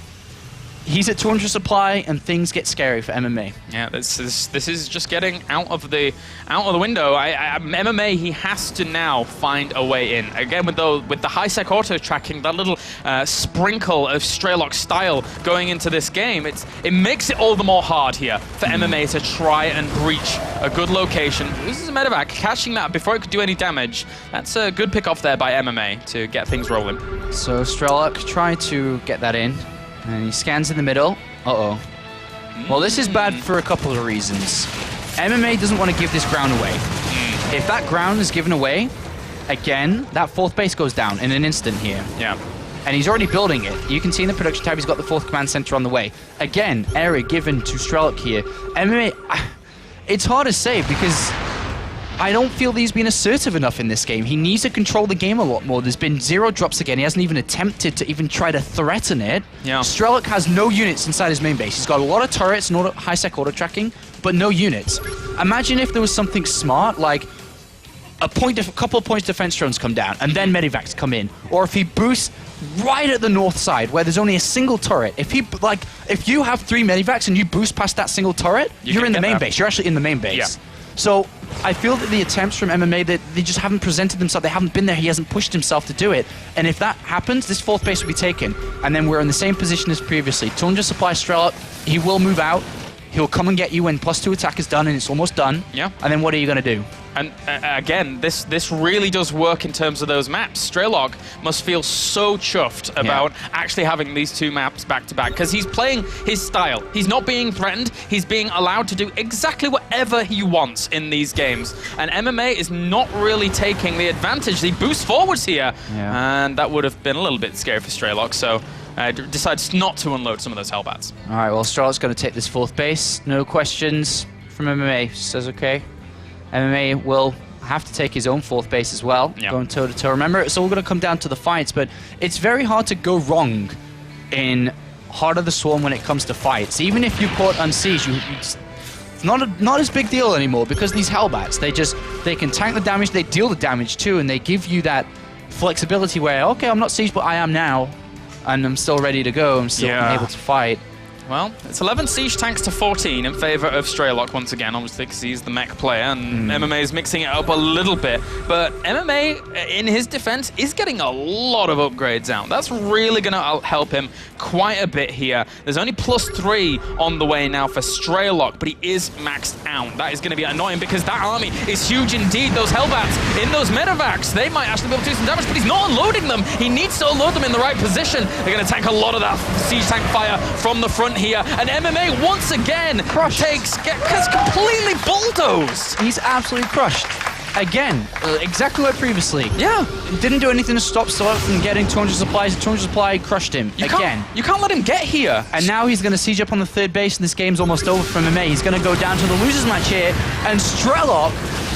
he's at 200 supply, and things get scary for MMA. Yeah, this is just getting out of the window. MMA, he has to now find a way in. Again, with the high-sec auto tracking, that little sprinkle of Strelok style going into this game, it makes it all the more hard here for MMA to try and breach a good location. This is a medevac catching that before it could do any damage. That's a good pick off there by MMA to get things rolling. So Strelok tried to get that in. And he scans in the middle. Uh-oh. Well, this is bad for a couple of reasons. MMA doesn't want to give this ground away. If that ground is given away, again, that 4th base goes down in an instant here. Yeah. and he's already building it. You can see in the production tab he's got the 4th command center on the way. Again, area given to Strelok here. MMA, it's hard to say because I don't feel that he's been assertive enough in this game. He needs to control the game a lot more. There's been 0 drops again. He hasn't even attempted to even try to threaten it. Yeah. Strelok has no units inside his main base. He's got a lot of turrets and high-sec auto tracking, but no units. Imagine if there was something smart, like a couple of points defense drones come down, and then medivacs come in. Or if he boosts right at the north side, where there's only a single turret. If you have 3 medivacs and you boost past that single turret, you're in the main base. You're actually in the main base. Yeah. So I feel that the attempts from MMA, that they just haven't presented themselves. They haven't been there. He hasn't pushed himself to do it. And if that happens, this 4th base will be taken. And then we're in the same position as previously. 200 supply Strelok, he will move out. He'll come and get you when +2 attack is done, and it's almost done. Yeah. And then what are you going to do? And again, this really does work in terms of those maps. Strelok must feel so chuffed about actually having these 2 maps back to back, because he's playing his style. He's not being threatened. He's being allowed to do exactly whatever he wants in these games. And MMA is not really taking the advantage. He boosts forwards here, and that would have been a little bit scary for Strelok. So decides not to unload some of those Hellbats. All right, well, Strelok's going to take this 4th base. No questions from MMA. Says okay. MMA will have to take his own 4th base as well, going toe-to-toe. Remember, it's all going to come down to the fights, but it's very hard to go wrong in Heart of the Swarm when it comes to fights. Even if you put Unsiege, it's not as big deal anymore, because these Hellbats, they can tank the damage, they deal the damage too, and they give you that flexibility where, okay, I'm not Siege, but I am now, and I'm still ready to go, I'm still able to fight. Well, it's 11 siege tanks to 14 in favor of Strelok once again, obviously, because he's the mech player, and MMA is mixing it up a little bit. But MMA, in his defense, is getting a lot of upgrades out. That's really going to help him quite a bit here. There's only +3 on the way now for Strelok, but he is maxed out. That is going to be annoying, because that army is huge indeed. Those Hellbats in those medevacs, they might actually be able to do some damage, but he's not unloading them. He needs to unload them in the right position. They're going to tank a lot of that siege tank fire from the front here, and MMA once again gets completely bulldozed. He's absolutely crushed. Again, exactly like previously. Yeah. Didn't do anything to stop Strelok from getting 200 supplies. 200 supply crushed him You again. can't let him get here. And now he's going to siege up on the 3rd base, and this game's almost over for MMA. He's going to go down to the losers match here, and Strelok,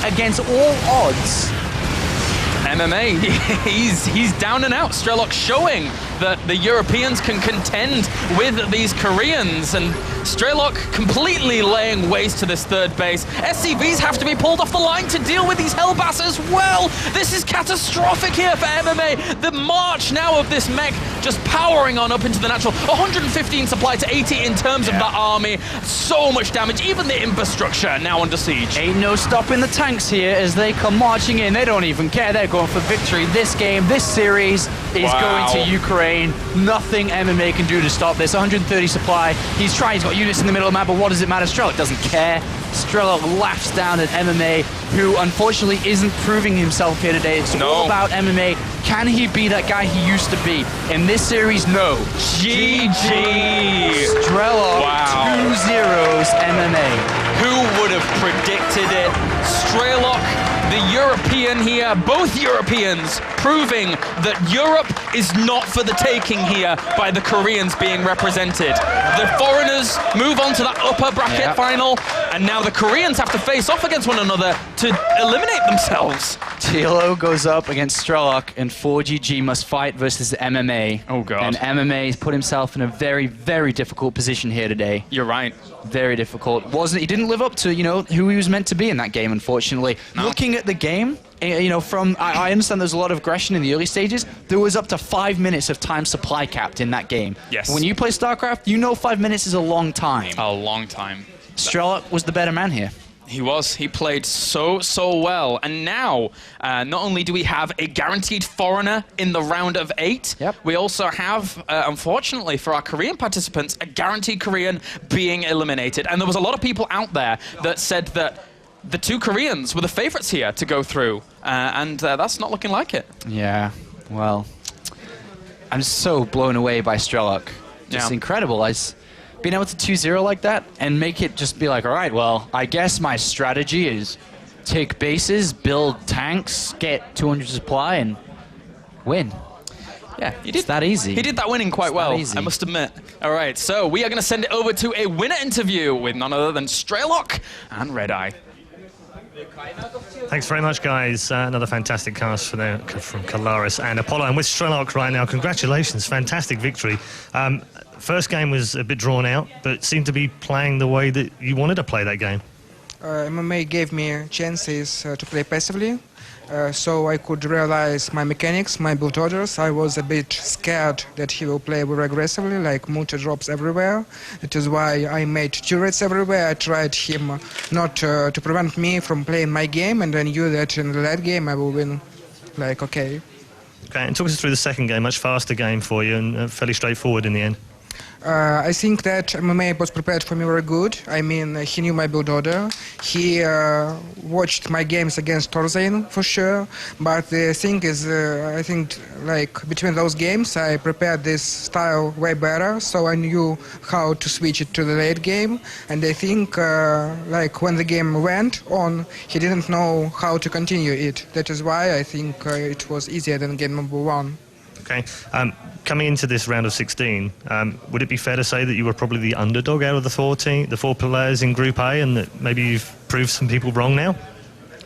against all odds, MMA, he's down and out. Strelok showing that the Europeans can contend with these Koreans, and Strelok completely laying waste to this 3rd base. SCVs have to be pulled off the line to deal with these Hellbats as well. This is catastrophic here for MMA. The march now of this mech just powering on up into the natural. 115 supply to 80 in terms of that army. So much damage. Even the infrastructure now under siege. ain't no stopping the tanks here as they come marching in. They don't even care. They're going for victory. This game, this series is going to Ukraine. Nothing MMA can do to stop this. 130 supply. He's got units in the middle of the map, but what does it matter? Strelok doesn't care. Strelok laughs down at MMA, who unfortunately isn't proving himself here today. It's all about MMA. Can he be that guy he used to be? In this series, no. GG. Strelok, 2-0 MMA. Who would have predicted it? Strelok, the European here, both Europeans proving that Europe is not for the taking here by the Koreans being represented. The foreigners move on to that upper bracket final, and now the Koreans have to face off against one another to eliminate themselves. TLO goes up against Strelok, and 4GG must fight versus MMA. Oh, God. And MMA's put himself in a very, very difficult position here today. You're right. Very difficult. He didn't live up to, who he was meant to be in that game, unfortunately. No. Looking at the game, I understand there's a lot of aggression in the early stages. There was up to 5 minutes of time supply capped in that game. Yes. When you play StarCraft, 5 minutes is a long time. A long time. Strelok was the better man here. He was. He played so well. And now, not only do we have a guaranteed foreigner in the round of 8, we also have, unfortunately for our Korean participants, a guaranteed Korean being eliminated. And there was a lot of people out there that said that the 2 Koreans were the favorites here to go through. And that's not looking like it. Yeah, well, I'm so blown away by Strelok. Just incredible. Being able to 2-0 like that and make it just be like, all right, well, I guess my strategy is take bases, build tanks, get 200 supply, and win. Yeah, he did. It's that easy. He did that winning quite It's that well, easy. I must admit. All right, so we are going to send it over to a winner interview with none other than Strelok and Red Eye. Thanks very much, guys. Another fantastic cast from Kalaris and Apollo. And with Strelok right now, congratulations. Fantastic victory. First game was a bit drawn out, but seemed to be playing the way that you wanted to play that game. MMA gave me chances to play passively, so I could realize my mechanics, my build orders. I was a bit scared that he will play very aggressively, like multi drops everywhere. That is why I made turrets everywhere. I tried him not to prevent me from playing my game, and I knew that in the late game I will win. Like, okay. Okay, and talk us through the second game, much faster game for you and fairly straightforward in the end. I think that MMA was prepared for me very good. I mean, he knew my build order. He watched my games against Torzane for sure. But the thing is, I think like between those games, I prepared this style way better. So I knew how to switch it to the late game. And I think like when the game went on, he didn't know how to continue it. That is why I think it was easier than game number 1. Okay. Coming into this round of 16, would it be fair to say that you were probably the underdog out of the four players in Group A, and that maybe you've proved some people wrong now?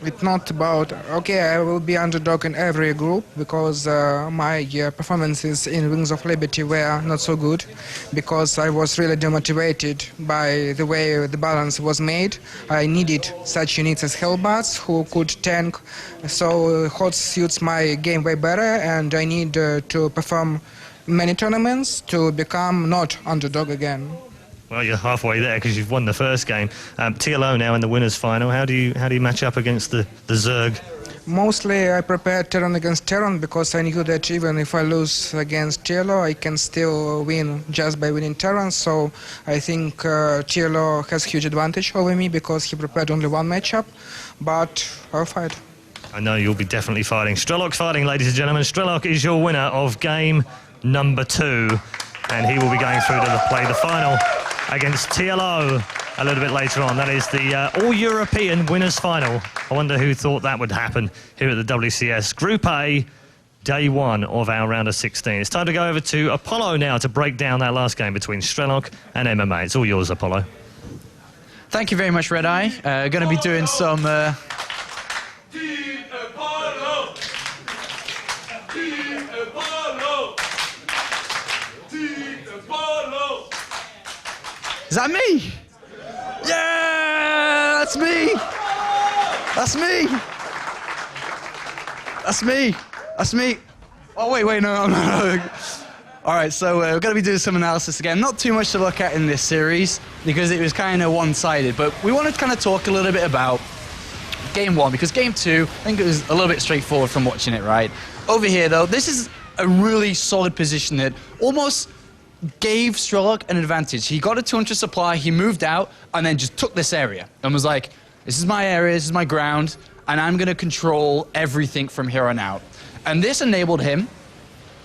It's not about, okay, I will be underdog in every group because my performances in Wings of Liberty were not so good because I was really demotivated by the way the balance was made. I needed such units as Hellbats who could tank, so Hot suits my game way better, and I need to perform many tournaments to become not underdog again. Well, you're halfway there because you've won the first game. TLO now in the winners' final. How do you match up against the Zerg? Mostly I prepared Terran against Terran because I knew that even if I lose against TLO, I can still win just by winning Terran. So I think TLO has huge advantage over me because he prepared only one matchup, but I'll fight. I know you'll be definitely fighting. Strelok fighting, ladies and gentlemen. Strelok is your winner of game number 2, and he will be going through to play the final against TLO a little bit later on. That is the all-European winners' final. I wonder who thought that would happen here at the WCS. Group A, day 1 of our round of 16. It's time to go over to Apollo now to break down that last game between Strelok and MMA. It's all yours, Apollo. Thank you very much, Red Eye. Going to be doing some... Is that me? Yeah, that's me. That's me. That's me. That's me. Oh, wait, no. All right, so we're going to be doing some analysis again. Not too much to look at in this series because it was kind of one-sided, but we wanted to kind of talk a little bit about Game 1 because Game 2, I think it was a little bit straightforward from watching it, right? Over here, though, this is a really solid position that almost gave Strelok an advantage. He got a 200 supply, he moved out, and then just took this area and was like, this is my area, this is my ground, and I'm going to control everything from here on out. And this enabled him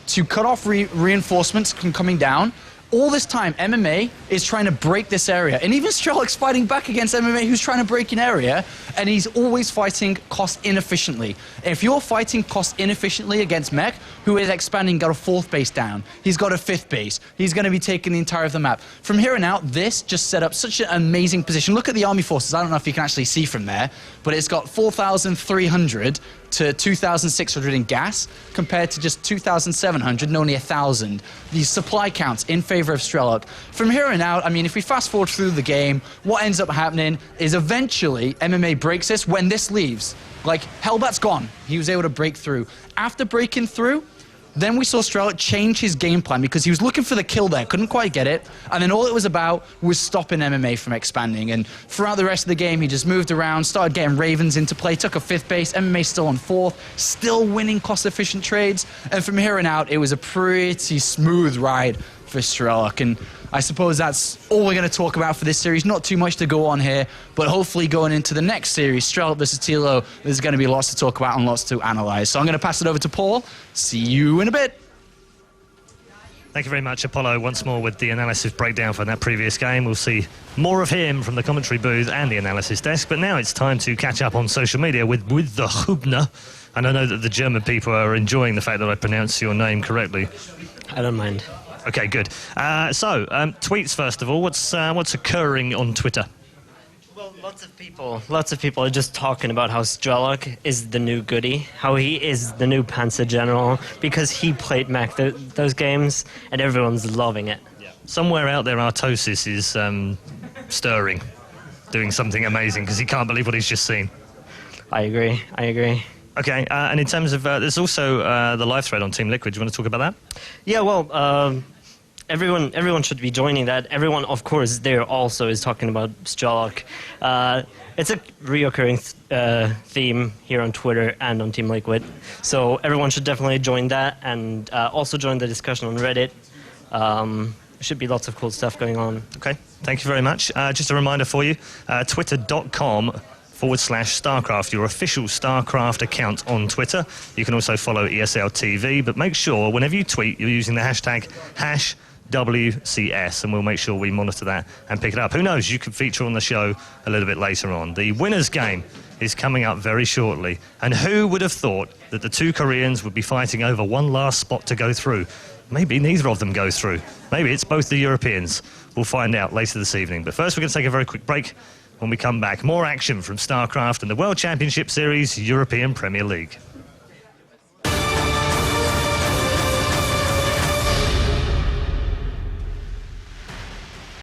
to cut off reinforcements from coming down. All this time, MMA is trying to break this area. And even Strelok's fighting back against MMA, who's trying to break an area, and he's always fighting cost inefficiently. If you're fighting cost inefficiently against Mech, who is expanding, got a 4th base down, he's got a 5th base, he's going to be taking the entire of the map. From here on out, this just set up such an amazing position. Look at the army forces. I don't know if you can actually see from there, but it's got 4,300 to 2,600 in gas, compared to just 2,700 and only 1,000. These supply counts in favor of Strelok. From here on out, I mean, if we fast forward through the game, what ends up happening is eventually MMA breaks this when this leaves. Like, Hellbat's gone. He was able to break through. After breaking through, then we saw Strelok change his game plan because he was looking for the kill there, couldn't quite get it, and then all it was about was stopping MMA from expanding. And throughout the rest of the game, he just moved around, started getting Ravens into play, took a 5th base, MMA still on 4th, still winning cost-efficient trades, and from here on out, it was a pretty smooth ride for Strelok. And I suppose that's all we're going to talk about for this series. Not too much to go on here, but hopefully going into the next series, Strelok versus TLO, there's going to be lots to talk about and lots to analyze. So I'm going to pass it over to Paul. See you in a bit. Thank you very much, Apollo, once more with the analysis breakdown for that previous game. We'll see more of him from the commentary booth and the analysis desk. But now it's time to catch up on social media with the Hubner. And I know that the German people are enjoying the fact that I pronounce your name correctly. I don't mind. Okay, good. Tweets first of all. What's occurring on Twitter? Well, lots of people are just talking about how Strelok is the new goodie, how he is the new Panzer General, because he played Mac those games, and everyone's loving it. Yeah. Somewhere out there, Artosis is stirring, doing something amazing, because he can't believe what he's just seen. I agree. Okay, and in terms of, there's also the live thread on Team Liquid. Do you want to talk about that? Yeah, well, everyone should be joining that. Everyone, of course, there also is talking about Strelok. It's a reoccurring theme here on Twitter and on Team Liquid. So everyone should definitely join that, and also join the discussion on Reddit. Should be lots of cool stuff going on. Okay, thank you very much. Just a reminder for you, twitter.com/StarCraft, your official StarCraft account on Twitter. You can also follow ESL TV, but make sure whenever you tweet, you're using the hashtag WCS, and we'll make sure we monitor that and pick it up. Who knows, you could feature on the show a little bit later on. The winners' game is coming up very shortly, and who would have thought that the two Koreans would be fighting over one last spot to go through? Maybe neither of them go through. Maybe it's both the Europeans. We'll find out later this evening. But first, we're going to take a very quick break. When we come back, more action from StarCraft and the World Championship Series European Premier League.